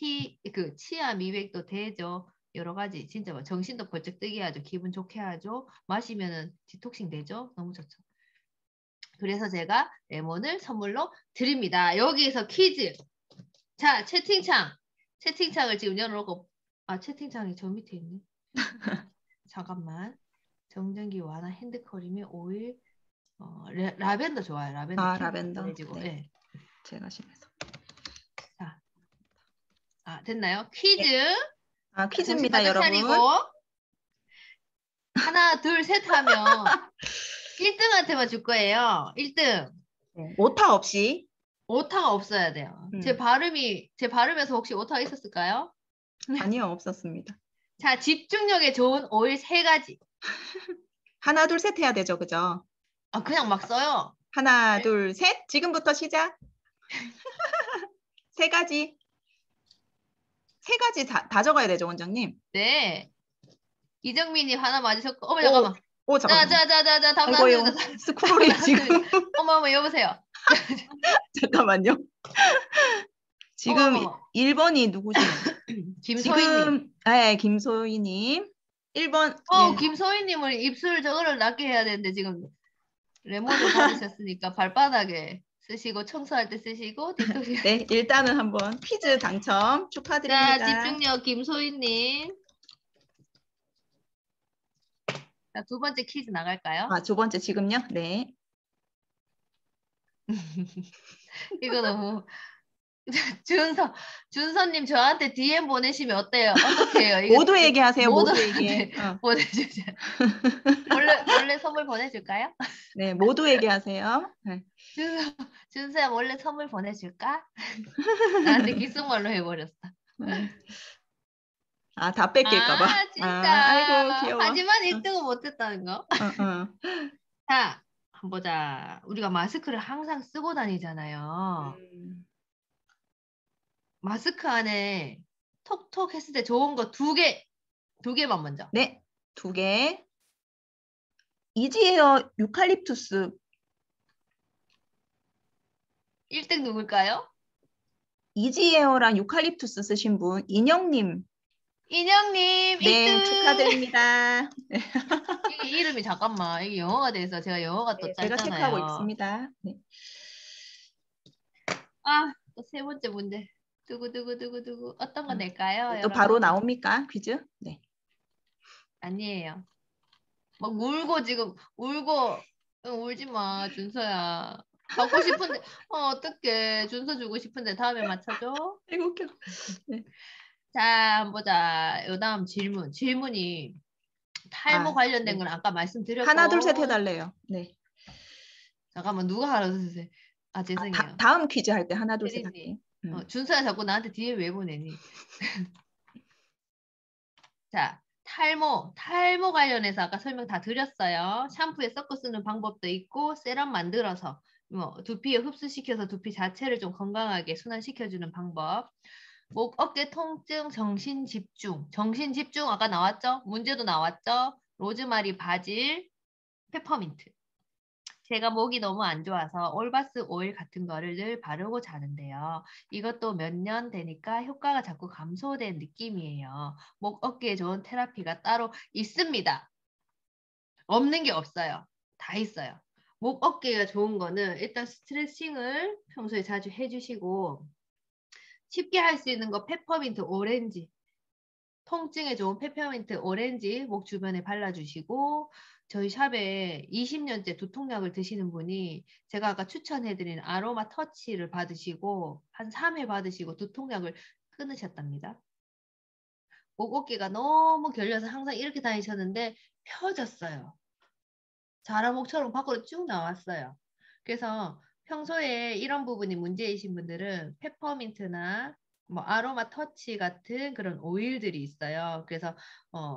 치아 미백도 되죠. 여러 가지 진짜 정신도 번쩍 뜨게 하죠. 기분 좋게 하죠. 마시면은 디톡싱 되죠. 너무 좋죠. 그래서 제가 레몬을 선물로 드립니다. 여기에서 퀴즈. 자, 채팅창을 지금 열어놓고 채팅창이 저 밑에 있네. 잠깐만. 정전기 완화 핸드크림이 오일 라벤더 좋아요. 라벤더 아, 피부 라벤더. 따뜻해지고. 네. 네. 제가 심해서. 자, 됐나요? 퀴즈. 네. 정신 퀴즈입니다, 바짝 여러분. 차리고 하나, 둘, 셋 하면 1등한테만 줄 거예요. 1등. 네. 오타 없이. 오타가 없어야 돼요. 제 발음에서 혹시 오타가 있었을까요? 아니요, 없었습니다. 자, 집중력에 좋은 오일 3가지. 하나, 둘, 셋 해야 되죠, 그죠? 그냥 막 써요. 하나, 네. 둘, 셋. 지금부터 시작. 3가지. 3가지 다 적어야 되죠, 원장님? 네. 이정민님 하나 맞으셨고, 어머, 오, 잠깐만. 잠깐만. 자, 답 아이고, 나왔습니다. 스크롤이 지금. 어머, 여보세요. 잠깐만요. 지금 어머. 1번이 누구시나요? 김소희님. 네, 김소희님. 1번. 네. 김소희님은 입술 저거를 낮게 해야 되는데 지금 레몬을 바르셨으니까 발바닥에 쓰시고 청소할 때 쓰시고 뒷도시. 네, 일단은 한번 퀴즈 당첨 축하드립니다. 자, 집중력 김소희님. 자, 2번째 퀴즈 나갈까요? 2번째 지금요? 네. 이거 너무 준서님 저한테 DM 보내시면 어때요? 어떻게 해요? 모두에게 하세요. 모두에게 모두에게. 보내주세요. 원래 선물 보내줄까요? 네, 모두에게 하세요. 네. 준서야 원래 선물 보내줄까? 나한테 귓속말로 해버렸어. 네. 다 뺏길까봐. 진짜. 아이고 귀여워. 하지만 1등은 못했다는 거. 자, 한번 보자. 우리가 마스크를 항상 쓰고 다니잖아요. 마스크 안에 톡톡 했을 때 좋은 거 2개만 먼저. 네, 2개. 이지에어 유칼립투스. 1등 누굴까요? 이지에어랑 유칼립투스 쓰신 분 인영님. 인영님 1등. 네, 축하드립니다. 이게 이름이 잠깐만 이게 영어가 돼서 제가 영어가 또 제가 짧잖아요. 체크하고 있습니다. 네. 또 3번째 문제. 두구 어떤 거 낼까요? 또 여러분? 바로 나옵니까? 퀴즈? 네. 아니에요. 막 울고 지금 울고 울지 마 준서야. 받고 싶은데 어떡해. 준서 주고 싶은데 다음에 맞춰줘. 아이고 웃겨. 네. 자, 한번 보자. 요 다음 질문이 탈모 관련된 건 아까 말씀드렸고. 하나 둘 셋 해달래요. 네. 잠깐만 누가 하라 주세요. 죄송해요. 다음 퀴즈 할 때 하나 둘 셋 할게요. 준서야 자꾸 나한테 뒤에 왜 보내니? 자, 탈모 관련해서 아까 설명 다 드렸어요. 샴푸에 섞어 쓰는 방법도 있고 세럼 만들어서 두피에 흡수시켜서 두피 자체를 좀 건강하게 순환시켜주는 방법. 목, 어깨 통증, 정신 집중. 정신 집중 아까 나왔죠? 문제도 나왔죠? 로즈마리, 바질, 페퍼민트. 제가 목이 너무 안 좋아서 올바스 오일 같은 거를 늘 바르고 자는데요. 이것도 몇 년 되니까 효과가 자꾸 감소된 느낌이에요. 목, 어깨에 좋은 테라피가 따로 있습니다. 없는 게 없어요. 다 있어요. 목, 어깨가 좋은 거는 일단 스트레칭을 평소에 자주 해주시고 쉽게 할 수 있는 거 페퍼민트 오렌지. 통증에 좋은 페퍼민트 오렌지 목 주변에 발라주시고 저희 샵에 20년째 두통약을 드시는 분이 제가 아까 추천해드린 아로마 터치를 받으시고 한 3회 받으시고 두통약을 끊으셨답니다. 목 어깨가 너무 결려서 항상 이렇게 다니셨는데 펴졌어요. 자라목처럼 밖으로 쭉 나왔어요. 그래서 평소에 이런 부분이 문제이신 분들은 페퍼민트나 뭐 아로마 터치 같은 그런 오일들이 있어요. 그래서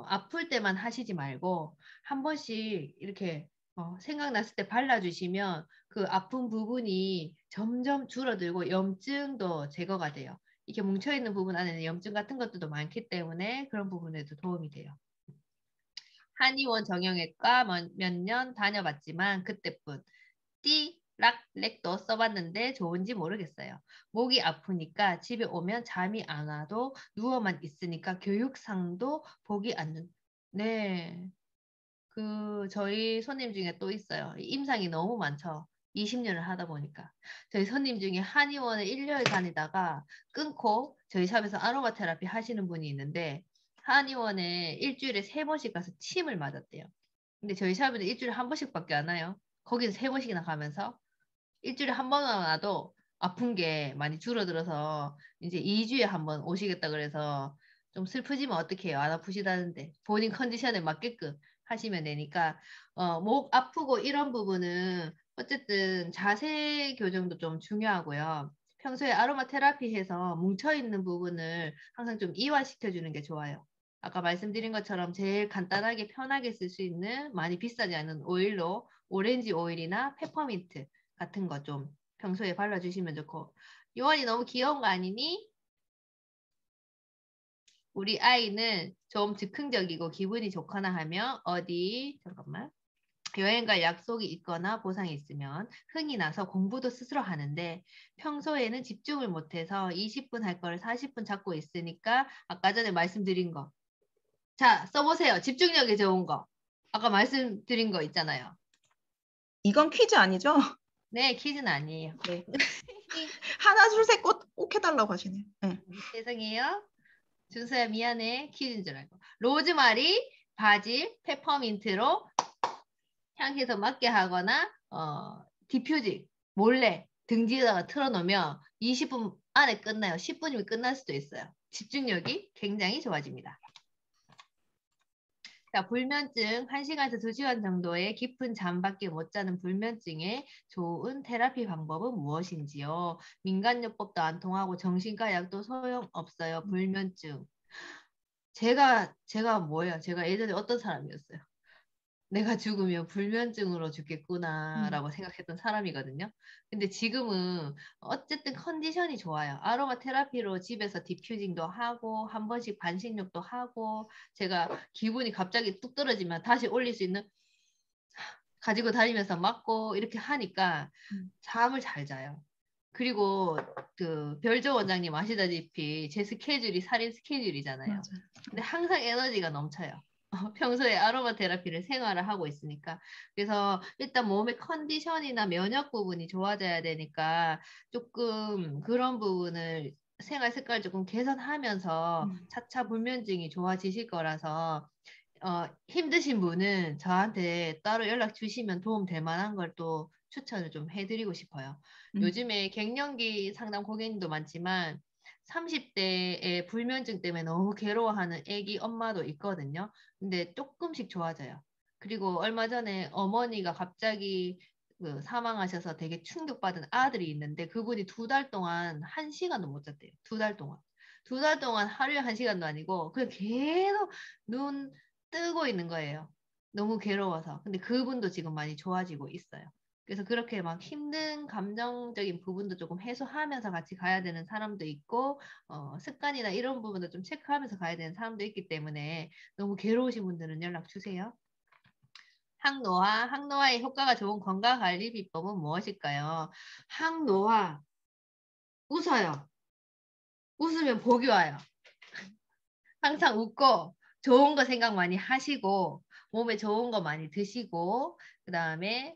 아플 때만 하시지 말고 한 번씩 이렇게 생각났을 때 발라주시면 그 아픈 부분이 점점 줄어들고 염증도 제거가 돼요. 이렇게 뭉쳐있는 부분 안에는 염증 같은 것들도 많기 때문에 그런 부분에도 도움이 돼요. 한의원 정형외과 몇 년 다녀봤지만 그때뿐 띠락렉도 써봤는데 좋은지 모르겠어요. 목이 아프니까 집에 오면 잠이 안 와도 누워만 있으니까 교육상도 보기 안 좋. 네, 저희 손님 중에 또 있어요. 임상이 너무 많죠. 20년을 하다 보니까. 저희 손님 중에 한의원에 1년 다니다가 끊고 저희 샵에서 아로마 테라피 하시는 분이 있는데 한의원에 일주일에 3번씩 가서 침을 맞았대요. 근데 저희 샵에는 일주일에 한 번씩밖에 안 와요. 거기는 3번씩이나 가면서 일주일에 한 번만 와도 아픈 게 많이 줄어들어서 이제 2주에 한 번 오시겠다 그래서 좀 슬프지만 어떡해요. 안 아프시다는데 본인 컨디션에 맞게끔 하시면 되니까 목 아프고 이런 부분은 어쨌든 자세 교정도 좀 중요하고요. 평소에 아로마 테라피 해서 뭉쳐있는 부분을 항상 좀 이완시켜 주는 게 좋아요. 아까 말씀드린 것처럼 제일 간단하게 편하게 쓸 수 있는 많이 비싸지 않은 오일로 오렌지 오일이나 페퍼민트 같은 거 좀 평소에 발라주시면 좋고. 요원이 너무 귀여운 거 아니니? 우리 아이는 좀 즉흥적이고 기분이 좋거나 하면 어디 잠깐만 여행 갈 약속이 있거나 보상이 있으면 흥이 나서 공부도 스스로 하는데 평소에는 집중을 못해서 20분 할 거를 40분 잡고 있으니까 아까 전에 말씀드린 거. 자, 써보세요. 집중력이 좋은 거. 아까 말씀드린 거 있잖아요. 이건 퀴즈 아니죠? 네, 퀴즈는 아니에요. 네. 하나, 둘, 셋 꼭 해달라고 하시네요. 네. 죄송해요. 준서야 미안해. 퀴즈인 줄 알고. 로즈마리, 바질, 페퍼민트로 향해서 맡게 하거나 디퓨징 몰래 등지에다가 틀어놓으면 20분 안에 끝나요. 10분이면 끝날 수도 있어요. 집중력이 굉장히 좋아집니다. 자, 불면증 1시간에서 2시간 정도의 깊은 잠밖에 못 자는 불면증에 좋은 테라피 방법은 무엇인지요? 민간요법도 안 통하고 정신과 약도 소용없어요. 불면증. 제가 뭐예요? 제가 예전에 어떤 사람이었어요? 내가 죽으면 불면증으로 죽겠구나라고 생각했던 사람이거든요. 근데 지금은 어쨌든 컨디션이 좋아요. 아로마 테라피로 집에서 디퓨징도 하고 한 번씩 반신욕도 하고 제가 기분이 갑자기 뚝 떨어지면 다시 올릴 수 있는 가지고 다니면서 맞고 이렇게 하니까 잠을 잘 자요. 그리고 그 별조 원장님 아시다시피 제 스케줄이 살인 스케줄이잖아요. 맞아요. 근데 항상 에너지가 넘쳐요. 평소에 아로마 테라피를 생활을 하고 있으니까. 그래서 일단 몸의 컨디션이나 면역 부분이 좋아져야 되니까 조금 그런 부분을 생활 습관을 조금 개선하면서 차차 불면증이 좋아지실 거라서 힘드신 분은 저한테 따로 연락 주시면 도움 될 만한 걸 또 추천을 좀 해드리고 싶어요. 요즘에 갱년기 상담 고객님도 많지만 30대의 불면증 때문에 너무 괴로워하는 애기 엄마도 있거든요. 근데 조금씩 좋아져요. 그리고 얼마 전에 어머니가 갑자기 사망하셔서 되게 충격받은 아들이 있는데 그분이 2달 동안 1시간도 못 잤대요. 2달 동안. 2달 동안 하루에 1시간도 아니고 그냥 계속 눈 뜨고 있는 거예요. 너무 괴로워서. 근데 그분도 지금 많이 좋아지고 있어요. 그래서 그렇게 막 힘든 감정적인 부분도 조금 해소하면서 같이 가야 되는 사람도 있고, 습관이나 이런 부분도 좀 체크하면서 가야 되는 사람도 있기 때문에 너무 괴로우신 분들은 연락 주세요. 항노화의 효과가 좋은 건강관리 비법은 무엇일까요? 항노화, 웃어요. 웃으면 복이 와요. 항상 웃고 좋은 거 생각 많이 하시고 몸에 좋은 거 많이 드시고 그 다음에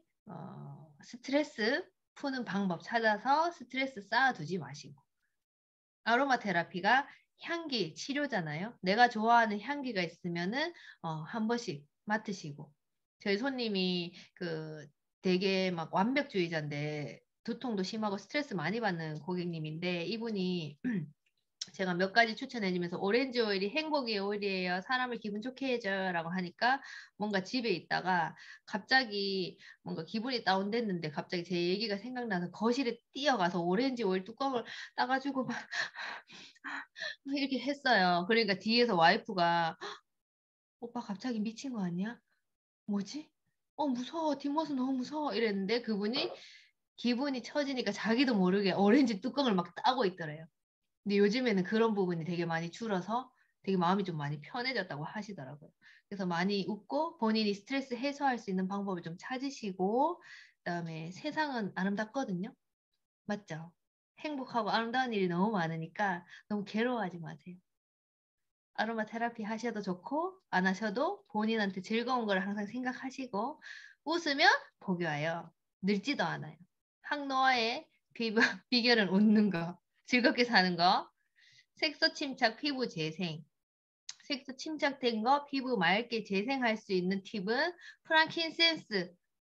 스트레스 푸는 방법 찾아서 스트레스 쌓아두지 마시고 아로마 테라피가 향기 치료잖아요. 내가 좋아하는 향기가 있으면은 한 번씩 맡으시고 저희 손님이 그 되게 막 완벽주의자인데 두통도 심하고 스트레스 많이 받는 고객님인데 이분이 제가 몇 가지 추천해주면서 오렌지 오일이 행복의 오일이에요. 사람을 기분 좋게 해줘라고 하니까 뭔가 집에 있다가 갑자기 뭔가 기분이 다운됐는데 갑자기 제 얘기가 생각나서 거실에 뛰어가서 오렌지 오일 뚜껑을 따가지고 막 이렇게 했어요. 그러니까 뒤에서 와이프가 오빠 갑자기 미친 거 아니야? 뭐지? 무서워. 뒷모습 너무 무서워. 이랬는데 그분이 기분이 처지니까 자기도 모르게 오렌지 뚜껑을 막 따고 있더래요. 근데 요즘에는 그런 부분이 되게 많이 줄어서 되게 마음이 좀 많이 편해졌다고 하시더라고요. 그래서 많이 웃고 본인이 스트레스 해소할 수 있는 방법을 좀 찾으시고 그다음에 세상은 아름답거든요. 맞죠? 행복하고 아름다운 일이 너무 많으니까 너무 괴로워하지 마세요. 아로마 테라피 하셔도 좋고 안 하셔도 본인한테 즐거운 걸 항상 생각하시고 웃으면 복이 와요. 늙지도 않아요. 항노화의 비결은 웃는 거, 즐겁게 사는 거, 색소 침착 피부 재생. 색소 침착된 거 피부 맑게 재생할 수 있는 팁은 프랑킨센스,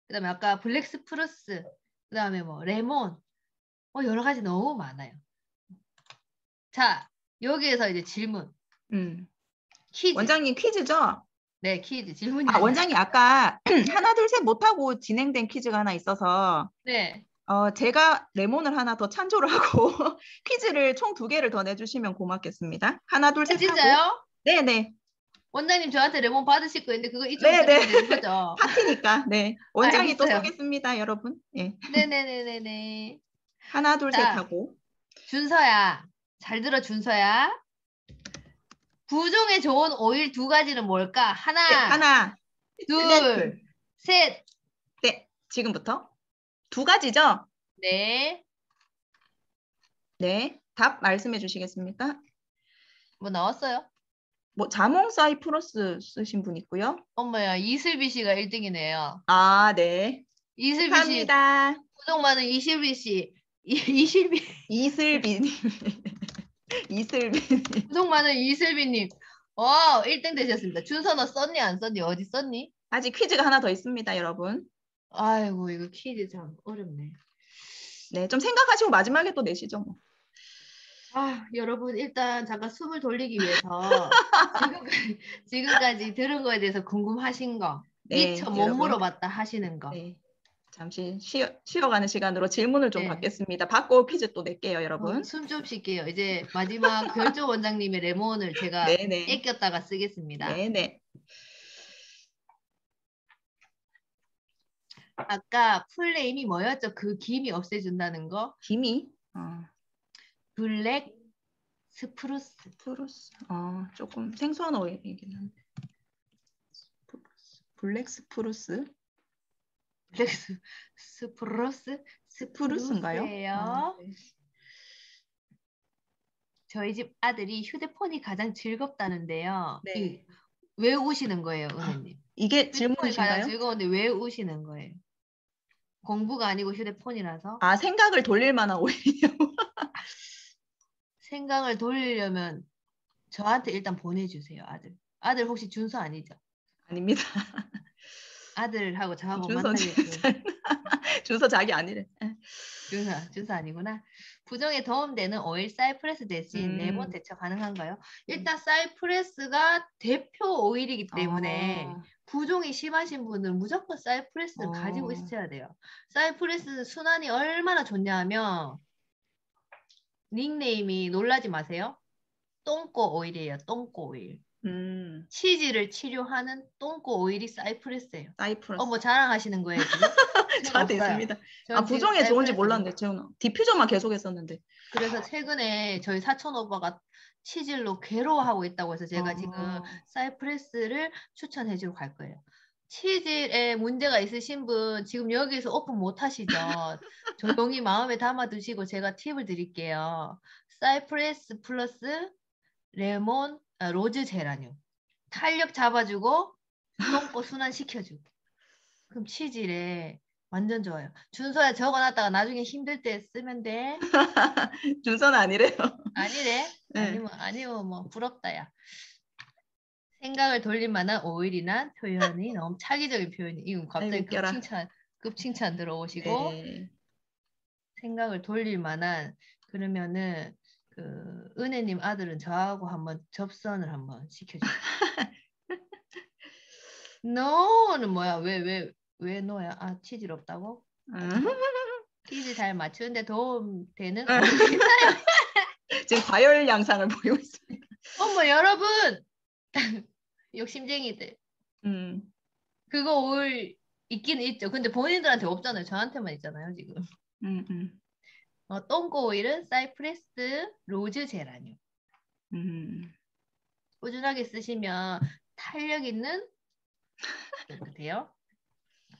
그다음에 아까 블랙스프루스, 그다음에 뭐 레몬, 여러 가지 너무 많아요. 자, 여기에서 이제 질문. 퀴즈. 원장님 퀴즈죠? 네, 퀴즈. 질문이 아, 아니라. 원장님 아까 하나 둘 셋 못하고 진행된 퀴즈가 하나 있어서 네. 제가 레몬을 하나 더 찬조를 하고 퀴즈를 총 2개를 더 내주시면 고맙겠습니다. 하나 둘 셋 하고. 진짜요? 네네. 원장님 저한테 레몬 받으실 거 있는데 그거 이쪽으로 네네. 던지면 되는 거죠? 파티니까. 네. 원장이 또 알겠어요. 쏘겠습니다, 여러분. 예. 네네네네네. 하나 둘 셋 자, 하고. 준서야. 잘 들어, 준서야. 부종에 좋은 오일 2가지는 뭘까? 네, 하나, 하나, 둘, 셋. 네, 지금부터 2가지죠? 네. 네, 답 말씀해 주시겠습니까? 뭐 나왔어요? 뭐 자몽 사이프러스 쓰신 분 있고요. 엄마야, 이슬비 씨가 1등이네요. 아, 네. 이슬비 씨, 축하합니다. 부종 많은 이슬비 씨. 이슬비, 이슬빈. 이슬빈. 부종 많은 이슬비님. 1등 되셨습니다. 준서 너 썼니, 안 썼니? 어디 썼니? 아직 퀴즈가 하나 더 있습니다, 여러분. 아이고, 이거 퀴즈 참 어렵네. 네, 좀 생각하시고 마지막에 또 내시죠. 뭐. 여러분, 일단 잠깐 숨을 돌리기 위해서 지금까지 들은 거에 대해서 궁금하신 거, 네, 미처 못 여러분. 물어봤다 하시는 거. 네, 잠시 쉬어가는 시간으로 질문을 좀 네. 받겠습니다. 받고 퀴즈 또 낼게요, 여러분. 숨 좀 쉴게요. 이제 마지막 별조 원장님의 레몬을 제가 네네. 애꼈다가 쓰겠습니다. 네네. 아까 풀네임이 뭐였죠? 그 김이 없애준다는 거? 김이 블랙 스프루스. 스프루스. 조금 생소한 어휘이긴 한데. 블랙 스프루스. 블랙 스프루스? 스프루스인가요? 스프루스예요. 네. 저희 집 아들이 휴대폰이 가장 즐겁다는데요. 네. 왜 우시는 거예요, 은혜님? 이게 휴대폰이 가장 질문이신가요? 즐거운데 왜 우시는 거예요? 공부가 아니고 휴대폰이라서? 아, 생각을 돌릴 만한 오해요. 생각을 돌리려면 저한테 일단 보내주세요, 아들. 아들 혹시 준서 아니죠? 아닙니다. 아들하고 저하고 준서 만나게끔. 준서 자기 아니래. 준서 아니구나. 부종에 도움되는 오일 사이프레스 대신 레몬 음. 대처 가능한가요? 일단 사이프레스가 대표 오일이기 때문에 어. 부종이 심하신 분은 무조건 사이프레스는 가지고 있어야 돼요. 사이프레스 순환이 얼마나 좋냐면 닉네임이 놀라지 마세요. 똥꼬 오일이에요. 똥꼬 오일. 치질을 치료하는 똥꼬 오일이 사이프레스예요. 사이프러스. 뭐 자랑하시는 거예요 지금? 전 저한테 없어요. 있습니다. 전 지금 부종에 좋은지 사이프레스 몰랐는데 재훈아. 디퓨저만 계속 했었는데. 그래서 최근에 저희 사촌 오빠가 치질로 괴로워하고 있다고 해서 제가 지금 사이프레스를 추천해주러 갈 거예요. 치질에 문제가 있으신 분 지금 여기서 오픈 못 하시죠? 조용히 마음에 담아 두시고 제가 팁을 드릴게요. 사이프레스 플러스 레몬, 로즈 제라늄. 탄력 잡아주고 똥꼬 순환시켜주고. 그럼 치질에 완전 좋아요. 준서야 적어놨다가 나중에 힘들 때 쓰면 돼. 준서는 아니래요. 아니래. 네. 아니면 뭐 부럽다 야. 생각을 돌릴 만한 오일이나 표현이 너무 차기적인 표현이. 이건 갑자기 급칭찬 들어오시고 네. 생각을 돌릴 만한 그러면은 그 은혜님 아들은 저하고 한번 접선을 한번 시켜줘. 너는 뭐야? 왜 너야? 치질 없다고? 퀴즈 잘 맞추는데 도움 되는 오일이나요? 지금 과열 양상을 보이고 있습니다. 어머 여러분 욕심쟁이들. 그거 오일 있긴 있죠. 근데 본인들한테 없잖아요. 저한테만 있잖아요 지금. 똥꼬 오일은 사이프레스 로즈 제라늄. 꾸준하게 쓰시면 탄력 있는 돼요.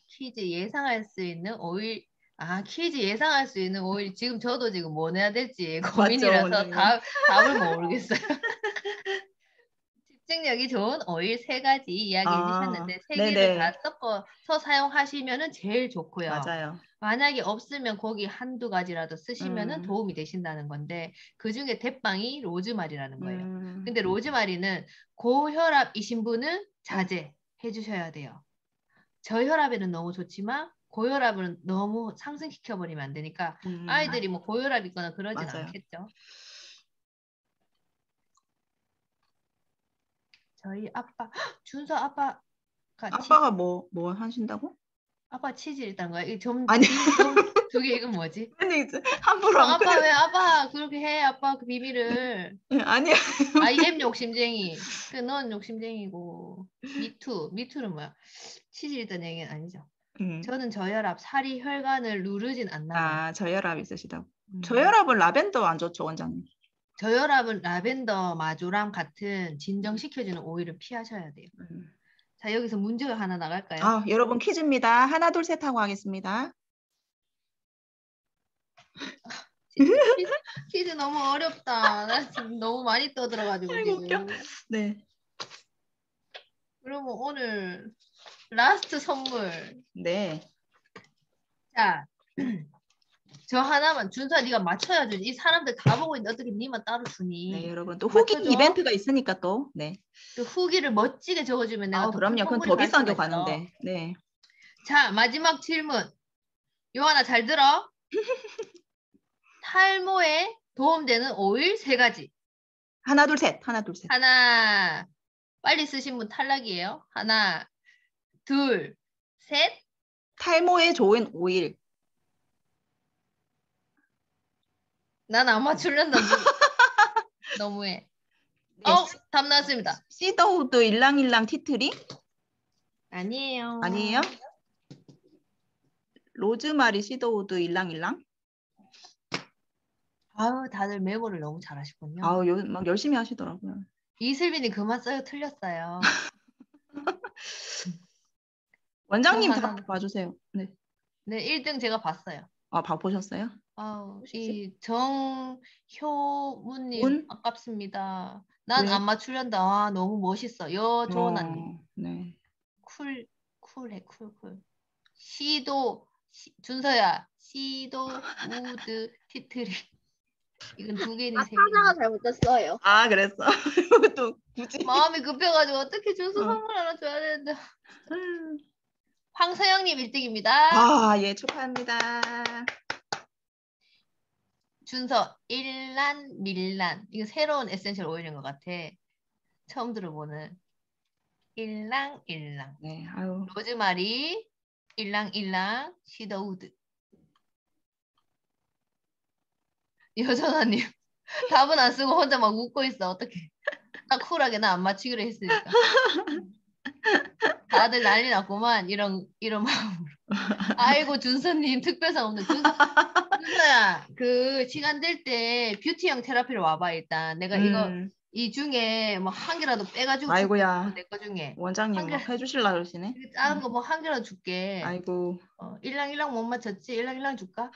퀴즈 예상할 수 있는 오일. 퀴즈 예상할 수 있는 오일. 지금 저도 지금 뭐 내야 될지 고민이라서 답을 모르겠어요. 집중력이 좋은 오일 3가지 이야기해 주셨는데 3개를 다 섞어서 사용하시면 제일 좋고요. 맞아요. 만약에 없으면 거기 한두 가지라도 쓰시면 도움이 되신다는 건데 그중에 대빵이 로즈마리라는 거예요. 근데 로즈마리는 고혈압이신 분은 자제해 주셔야 돼요. 저혈압에는 너무 좋지만 고혈압은 너무 상승시켜버리면 안 되니까 아이들이 뭐 고혈압 있거나 그러진 맞아요. 않겠죠. 저희 아빠, 준서 아빠가 아빠가 뭐 하신다고? 아빠 치질 있다는 거야? 아니. 2개 이건 뭐지? 아니 함부로 안 아빠 왜 아빠 그렇게 해? 아빠 그 비밀을. 아니야. IM 욕심쟁이. 넌 욕심쟁이고. 미투는 뭐야? 치질 있다는 얘기는 아니죠. 저는 저혈압, 살이 혈관을 누르진 않나 봐요. 저혈압 있으시다고. 저혈압은 라벤더 안 좋죠, 원장님. 저혈압은 라벤더, 마조람 같은 진정시켜주는 오일을 피하셔야 돼요. 자, 여기서 문제가 하나 나갈까요? 여러분 퀴즈입니다. 하나, 둘, 셋 하고 하겠습니다. 퀴즈 너무 어렵다. 나 지금 너무 많이 떠들어가지고 지금. 웃겨. 네. 그러면 오늘 라스트 선물. 네. 자, 저 하나만 준서 네가 맞춰야 주지. 이 사람들 다 보고 있는데 어떻게 니만 따로 주니? 네, 여러분 또 후기 이벤트가 있으니까 또. 네. 그 후기를 멋지게 적어주면 내가 더 그럼요. 그건 더 비싼 게 가는데. 네. 자, 마지막 질문. 요하나 잘 들어. 탈모에 도움되는 오일 3가지. 하나, 둘, 셋. 하나. 빨리 쓰신 분 탈락이에요. 하나, 둘, 셋. 탈모에 좋은 오일. 난 안 맞추려는데 너무해. 네. 답 나왔습니다. 시더우드 일랑일랑 티트리? 아니에요. 로즈마리 시더우드 일랑일랑? 다들 메모를 너무 잘하시군요. 막 열심히 하시더라고요. 이슬빈이 그만 써요. 틀렸어요. 원장님 답 봐주세요. 네. 네, 1등 제가 봤어요. 보셨어요? 이 정효문님 아깝습니다. 난 안 맞추련다. 너무 멋있어. 조은아님. 네. 쿨해. 준서야. 시도우드 티트리. 이건 2개니 3개. 타자가 잘못됐어요. 그랬어. 또 굳이. 마음이 급해가지고 어떻게 준서 선물 하나 줘야 되는데. 황서영님 1등입니다. 예, 축하합니다. 준서 일란 밀란. 이거 새로운 에센셜 오일인 것 같아. 처음 들어보는 일랑일랑. 네, 로즈마리 일랑일랑 시더우드. 여전하님 답은 안 쓰고 혼자 막 웃고 있어. 어떡해. 나 쿨하게 나 안 맞추기로 했으니까. 다들 난리 났구만. 이런 마음으로. 아이고 준서님 특별상 없는 준서야 그 시간 될 때 뷰티형 테라피로 와봐 일단. 내가 이거 이 중에 뭐 한 개라도 빼가지고 줄게. 아이고야. 내 거 중에 원장님 막 해주실라 그러시네. 작은 거 뭐 한 개라도 줄게. 아이고. 일랑일랑 못 맞췄지? 일랑일랑 줄까?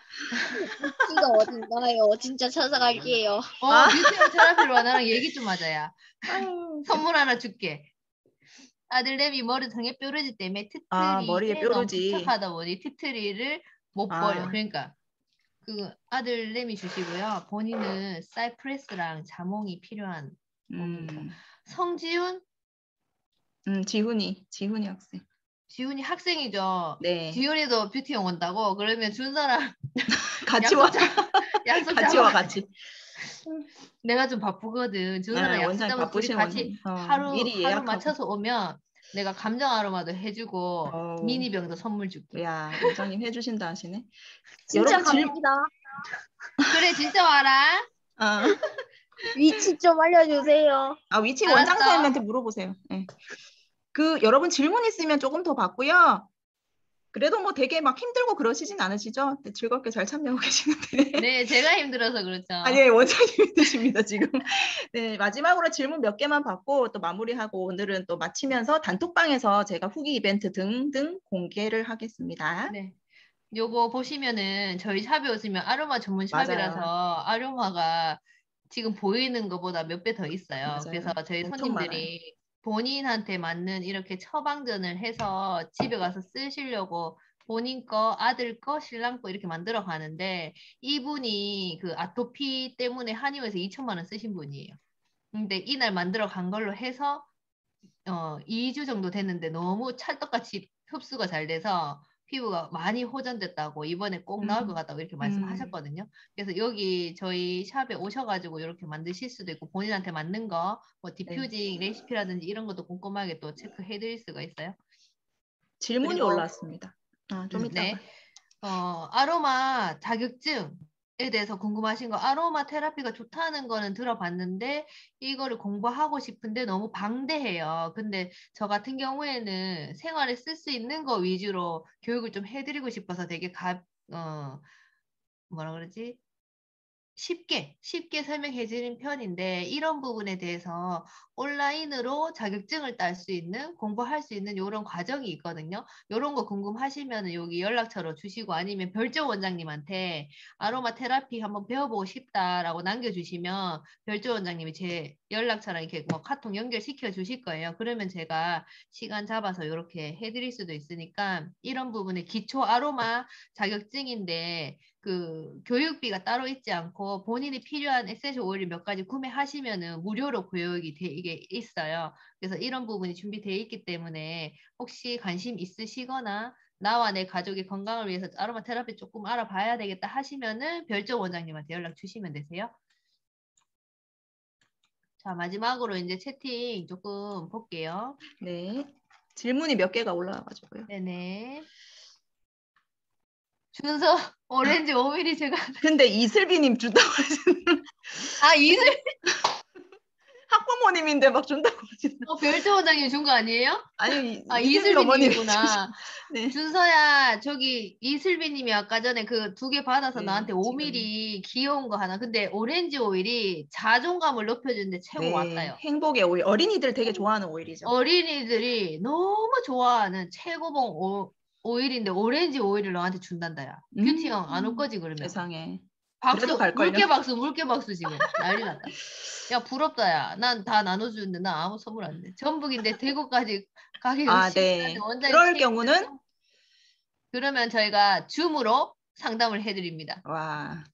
뷰티가 어딘가요? 진짜 찾아갈게요. 뷰티형 테라피로 와. 나랑 얘기 좀 하자야. 아유, 선물 하나 줄게. 아들내미 머리 등에 뾰루지 때문에 머리에 티트리에 너무 뾰루지. 부착하다 보니 티트리를 못 버려. 그러니까 그 아들내미 주시고요. 본인은 사이프레스랑 자몽이 필요한 몸입니다. 성지훈? 지훈이 학생. 지훈이 학생이죠. 네. 지훈이도 뷰티형 온다고? 그러면 준서랑 같이 와. 약속 같이 잡아. 와 같이. 내가 좀 바쁘거든. 준서랑 약속 원장님 잡아서 둘이 같이 하루 맞춰서 오면 내가 감정 아로마도 해주고 미니병도 선물 줄게. 야, 원장님 해주신다 하시네. 진짜 갑니다. 그래 진짜 와라. 위치 좀 알려주세요. 위치 원장 선생님한테 물어보세요. 네. 여러분 질문 있으면 조금 더 받고요. 그래도 뭐 되게 막 힘들고 그러시진 않으시죠? 즐겁게 잘 참여하고 계시는데. 네, 제가 힘들어서 그렇죠. 아니, 원장님 힘드십니다, 지금. 네, 마지막으로 질문 몇 개만 받고 또 마무리하고 오늘은 또 마치면서 단톡방에서 제가 후기 이벤트 등등 공개를 하겠습니다. 네. 요거 보시면은 저희 샵에 오시면 아로마 전문 샵이라서 아로마가 지금 보이는 것보다 몇 배 더 있어요. 맞아요. 그래서 저희 손님들이 본인한테 맞는 이렇게 처방전을 해서 집에 가서 쓰시려고 본인 거, 아들 거, 신랑 거 이렇게 만들어 가는데 이분이 그 아토피 때문에 한의원에서 2천만 원 쓰신 분이에요. 근데 이날 만들어 간 걸로 해서 2주 정도 됐는데 너무 찰떡같이 흡수가 잘 돼서 피부가 많이 호전됐다고 이번에 꼭 나올 것 같다고 이렇게 말씀하셨거든요. 그래서 여기 저희 샵에 오셔가지고 이렇게 만드실 수도 있고 본인한테 맞는 거, 뭐 디퓨징 레시피라든지 이런 것도 꼼꼼하게 또 체크해드릴 수가 있어요. 질문이 올라왔습니다. 좀 이따가. 네. 아로마 자격증 에 대해서 궁금하신 거 아로마 테라피가 좋다는 거는 들어봤는데 이거를 공부하고 싶은데 너무 방대해요. 근데 저 같은 경우에는 생활에 쓸 수 있는 거 위주로 교육을 좀 해드리고 싶어서 되게 뭐라 그러지? 쉽게 설명해 드리는 편인데 이런 부분에 대해서 온라인으로 자격증을 딸 수 있는 공부할 수 있는 이런 과정이 있거든요. 이런 거 궁금하시면 여기 연락처로 주시고 아니면 별조 원장님한테 아로마 테라피 한번 배워보고 싶다라고 남겨주시면 별조 원장님이 제 연락처랑 이렇게 뭐 카톡 연결시켜 주실 거예요. 그러면 제가 시간 잡아서 이렇게 해드릴 수도 있으니까 이런 부분에 기초 아로마 자격증인데 그 교육비가 따로 있지 않고 본인이 필요한 에센셜 오일을 몇 가지 구매하시면은 무료로 교육이 이게 있어요. 그래서 이런 부분이 준비되어 있기 때문에 혹시 관심 있으시거나 나와 내 가족의 건강을 위해서 아로마 테라피 조금 알아봐야 되겠다 하시면은 별조 원장님한테 연락 주시면 되세요. 자, 마지막으로 이제 채팅 조금 볼게요. 네. 질문이 몇 개가 올라와가지고요. 네네. 준서 오렌지 5mm 제가 근데 이슬비님 준다고 하시는 이슬비 학부모님인데 막 준다고 하시는 별조 원장님 준 거 아니에요? 아니 이슬비님이구나. 네. 준서야 저기 이슬비님이 아까 전에 그 2개 받아서 네, 나한테 5mm 귀여운 거 하나. 근데 오렌지 오일이 자존감을 높여주는데 최고 왔어요. 행복의 오일. 어린이들 되게 좋아하는 오일이죠. 어린이들이 너무 좋아하는 최고봉 오일인데 오렌지 오일을 너한테 준단다야. 뷰티형 안 올 거지 그러면. 세상에. 박수, 물개 박수 지금 난리 났다. 야 부럽다 야. 난 다 나눠주는데 나 아무 선물 안 돼. 전북인데 대구까지 가기 네. 그럴 경우는 그러면 저희가 줌으로 상담을 해드립니다. 와.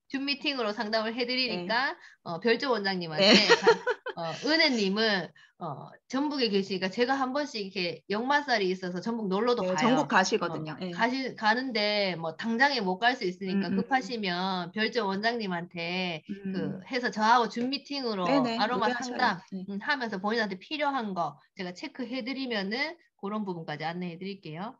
줌 미팅으로 상담을 해드리니까 별조 원장님한테 은혜님은 전북에 계시니까 제가 한 번씩 이렇게 역마살이 있어서 전북 놀러도 가요. 전국 가시거든요. 가는데 뭐 당장에 못 갈 수 있으니까 급하시면 별조 원장님한테 해서 저하고 줌 미팅으로 아로마 상담 하면서 본인한테 필요한 거 제가 체크해드리면은 그런 부분까지 안내해드릴게요.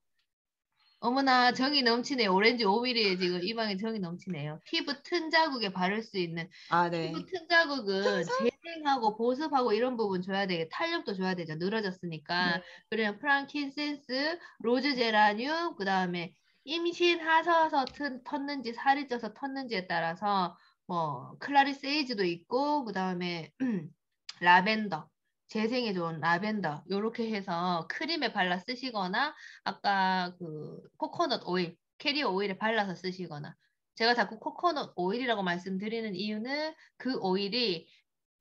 어머나 정이 넘치네요. 오렌지 5mm에 지금 이 방에 정이 넘치네요. 피부 튼 자국에 바를 수 있는 아, 피부 네. 튼 자국은 재생하고 보습하고 이런 부분 줘야 되게 탄력도 줘야 되죠. 늘어졌으니까. 네. 그러면 프랑킨센스, 로즈 제라늄, 그 다음에 임신하셔서 텄는지 살이 쪄서 텄는지에 따라서 뭐 클라리스 에이즈도 있고 그 다음에 라벤더. 재생에 좋은 라벤더 요렇게 해서 크림에 발라 쓰시거나 아까 그 코코넛 오일, 캐리어 오일에 발라서 쓰시거나 제가 자꾸 코코넛 오일이라고 말씀드리는 이유는 그 오일이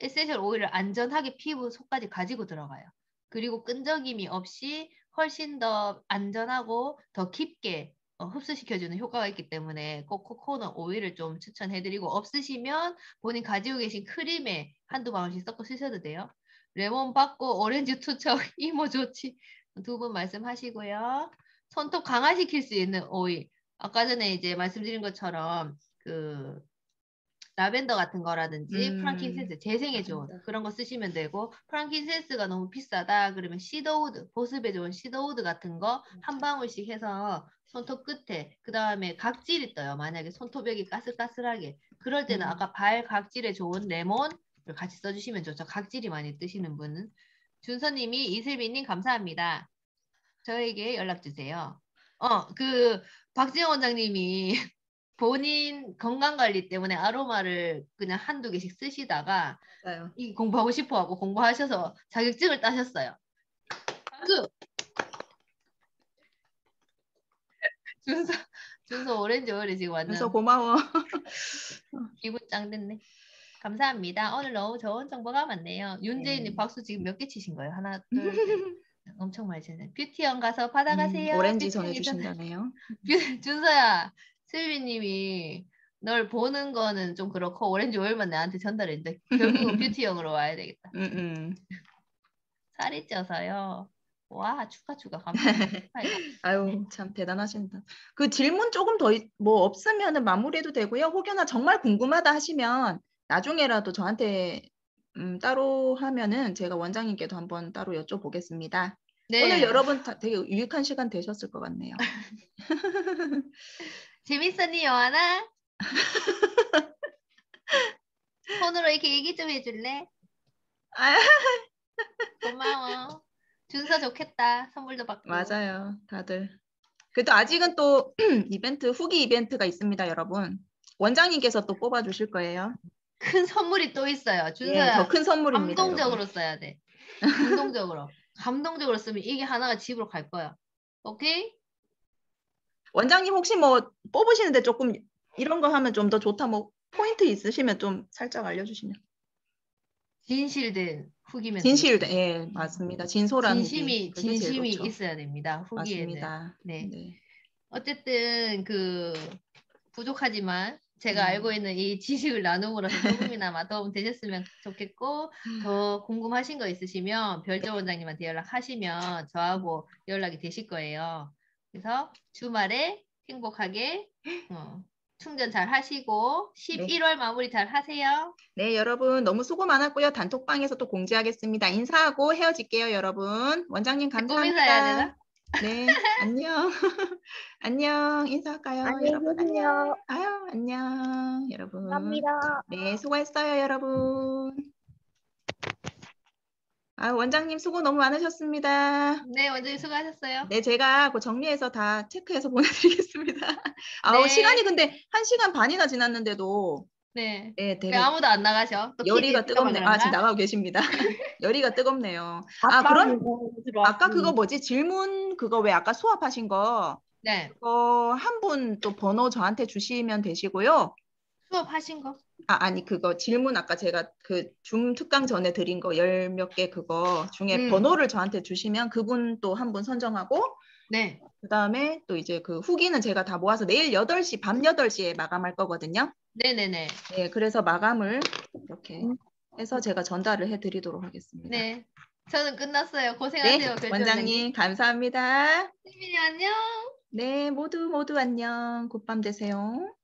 에센셜 오일을 안전하게 피부 속까지 가지고 들어가요. 그리고 끈적임이 없이 훨씬 더 안전하고 더 깊게 흡수시켜주는 효과가 있기 때문에 꼭 코코넛 오일을 좀 추천해드리고 없으시면 본인 가지고 계신 크림에 한두 방울씩 섞어 쓰셔도 돼요. 레몬 받고 오렌지 투척 이모 좋지 두 분 말씀하시고요. 손톱 강화시킬 수 있는 오일 아까 전에 이제 말씀드린 것처럼 그 라벤더 같은 거라든지 프랑킨센스 재생에 좋은 맞습니다. 그런 거 쓰시면 되고 프랑킨센스가 너무 비싸다 그러면 시더우드 보습에 좋은 시더우드 같은 거 한 방울씩 해서 손톱 끝에 그 다음에 각질이 떠요. 만약에 손톱여기 까슬까슬하게 그럴 때는 아까 발 각질에 좋은 레몬을 같이 써주시면 좋죠. 각질이 많이 뜨시는 분은 준서님이 이슬비님 감사합니다. 저에게 연락 주세요. 그 박지영 원장님이 본인 건강관리 때문에 아로마를 그냥 한두 개씩 쓰시다가 맞아요. 이 공부하고 싶어하고 공부하셔서 자격증을 따셨어요. 박수! 준서 오렌지 오일이 지금 그래서 완전 고마워. 기분 짱 됐네. 감사합니다. 오늘 너무 좋은 정보가 많네요. 윤재인님 네. 박수 지금 몇 개 치신 거예요? 하나, 둘, 셋. 엄청 많이 치네. 뷰티원 가서 받아가세요. 오렌지 뷰티원이 전해주신다네요. 준서야, 슬비님이 널 보는 거는 좀 그렇고 오렌지 오일만 나한테 전달했는데 결국은 뷰티형으로 와야 되겠다. 살이 쪄서요. 와 추가 감사합니다. 아유 참 대단하신다. 그 질문 조금 더 뭐 없으면은 마무리해도 되고요. 혹여나 정말 궁금하다 하시면 나중에라도 저한테 따로 하면은 제가 원장님께도 한번 따로 여쭤보겠습니다. 네. 오늘 여러분 되게 유익한 시간 되셨을 것 같네요. 재밌었니 여하나? 손으로 이렇게 얘기 좀 해줄래? 고마워. 준서 좋겠다. 선물도 받고. 맞아요. 다들. 그래도 아직은 또 이벤트 후기 이벤트가 있습니다, 여러분. 원장님께서 또 뽑아주실 거예요. 큰 선물이 또 있어요. 준서야. 예, 더 큰 선물입니다. 감동적으로 여러분. 써야 돼. 감동적으로. 감동적으로 쓰면 이게 하나가 집으로 갈 거야. 오케이? 원장님 혹시 뭐 뽑으시는데 조금 이런 거 하면 좀 더 좋다 뭐 포인트 있으시면 좀 살짝 알려주시면. 진실된 후기면 진실된 예 맞습니다. 진솔한 진심이 후기 그게 제일 진심이 좋죠. 있어야 됩니다. 후기에는. 맞습니다. 네. 네. 어쨌든 그 부족하지만 제가 알고 있는 이 지식을 나눔으로써 조금이나마 도움 되셨으면 좋겠고 더 궁금하신 거 있으시면 별조 원장님한테 연락하시면 저하고 연락이 되실 거예요. 그래서 주말에 행복하게 충전 잘 하시고 11월 마무리 잘 하세요. 네, 여러분 너무 수고 많았고요. 단톡방에서 또 공지하겠습니다. 인사하고 헤어질게요, 여러분. 원장님 감사합니다. 인사해야 되나? 네, 안녕. 안녕. 인사할까요, 안녕히 여러분? 계세요. 안녕. 아유, 안녕, 여러분. 감사합니다. 네, 수고했어요, 여러분. 아, 원장님 수고 너무 많으셨습니다. 네, 원장님 수고하셨어요. 네, 제가 그 정리해서 다 체크해서 보내드리겠습니다. 아우, 네. 시간이 근데 1시간 반이나 지났는데도 네. 네, 왜 되게 아무도 안 나가셔? 또 열이가 뜨겁네요. 아, 지금 그런가? 나가고 계십니다. 열이가 뜨겁네요. 아, 그럼 아까 그거 뭐지? 질문 그거 왜 아까 수업하신 거 네. 그거 한 분 또 번호 저한테 주시면 되시고요. 수업하신 거? 아니 그거 질문 아까 제가 그 줌 특강 전에 드린 거 10몇 개 그거 중에 번호를 저한테 주시면 그분 또 한 분 선정하고 네. 그다음에 또 이제 그 후기는 제가 다 모아서 내일 8시 밤 8시에 마감할 거거든요. 네네네. 네, 그래서 마감을 이렇게 해서 제가 전달을 해드리도록 하겠습니다. 네. 저는 끝났어요. 고생하세요. 네, 원장님 감사합니다. 수빈이 안녕. 네, 모두 안녕. 굿밤 되세요.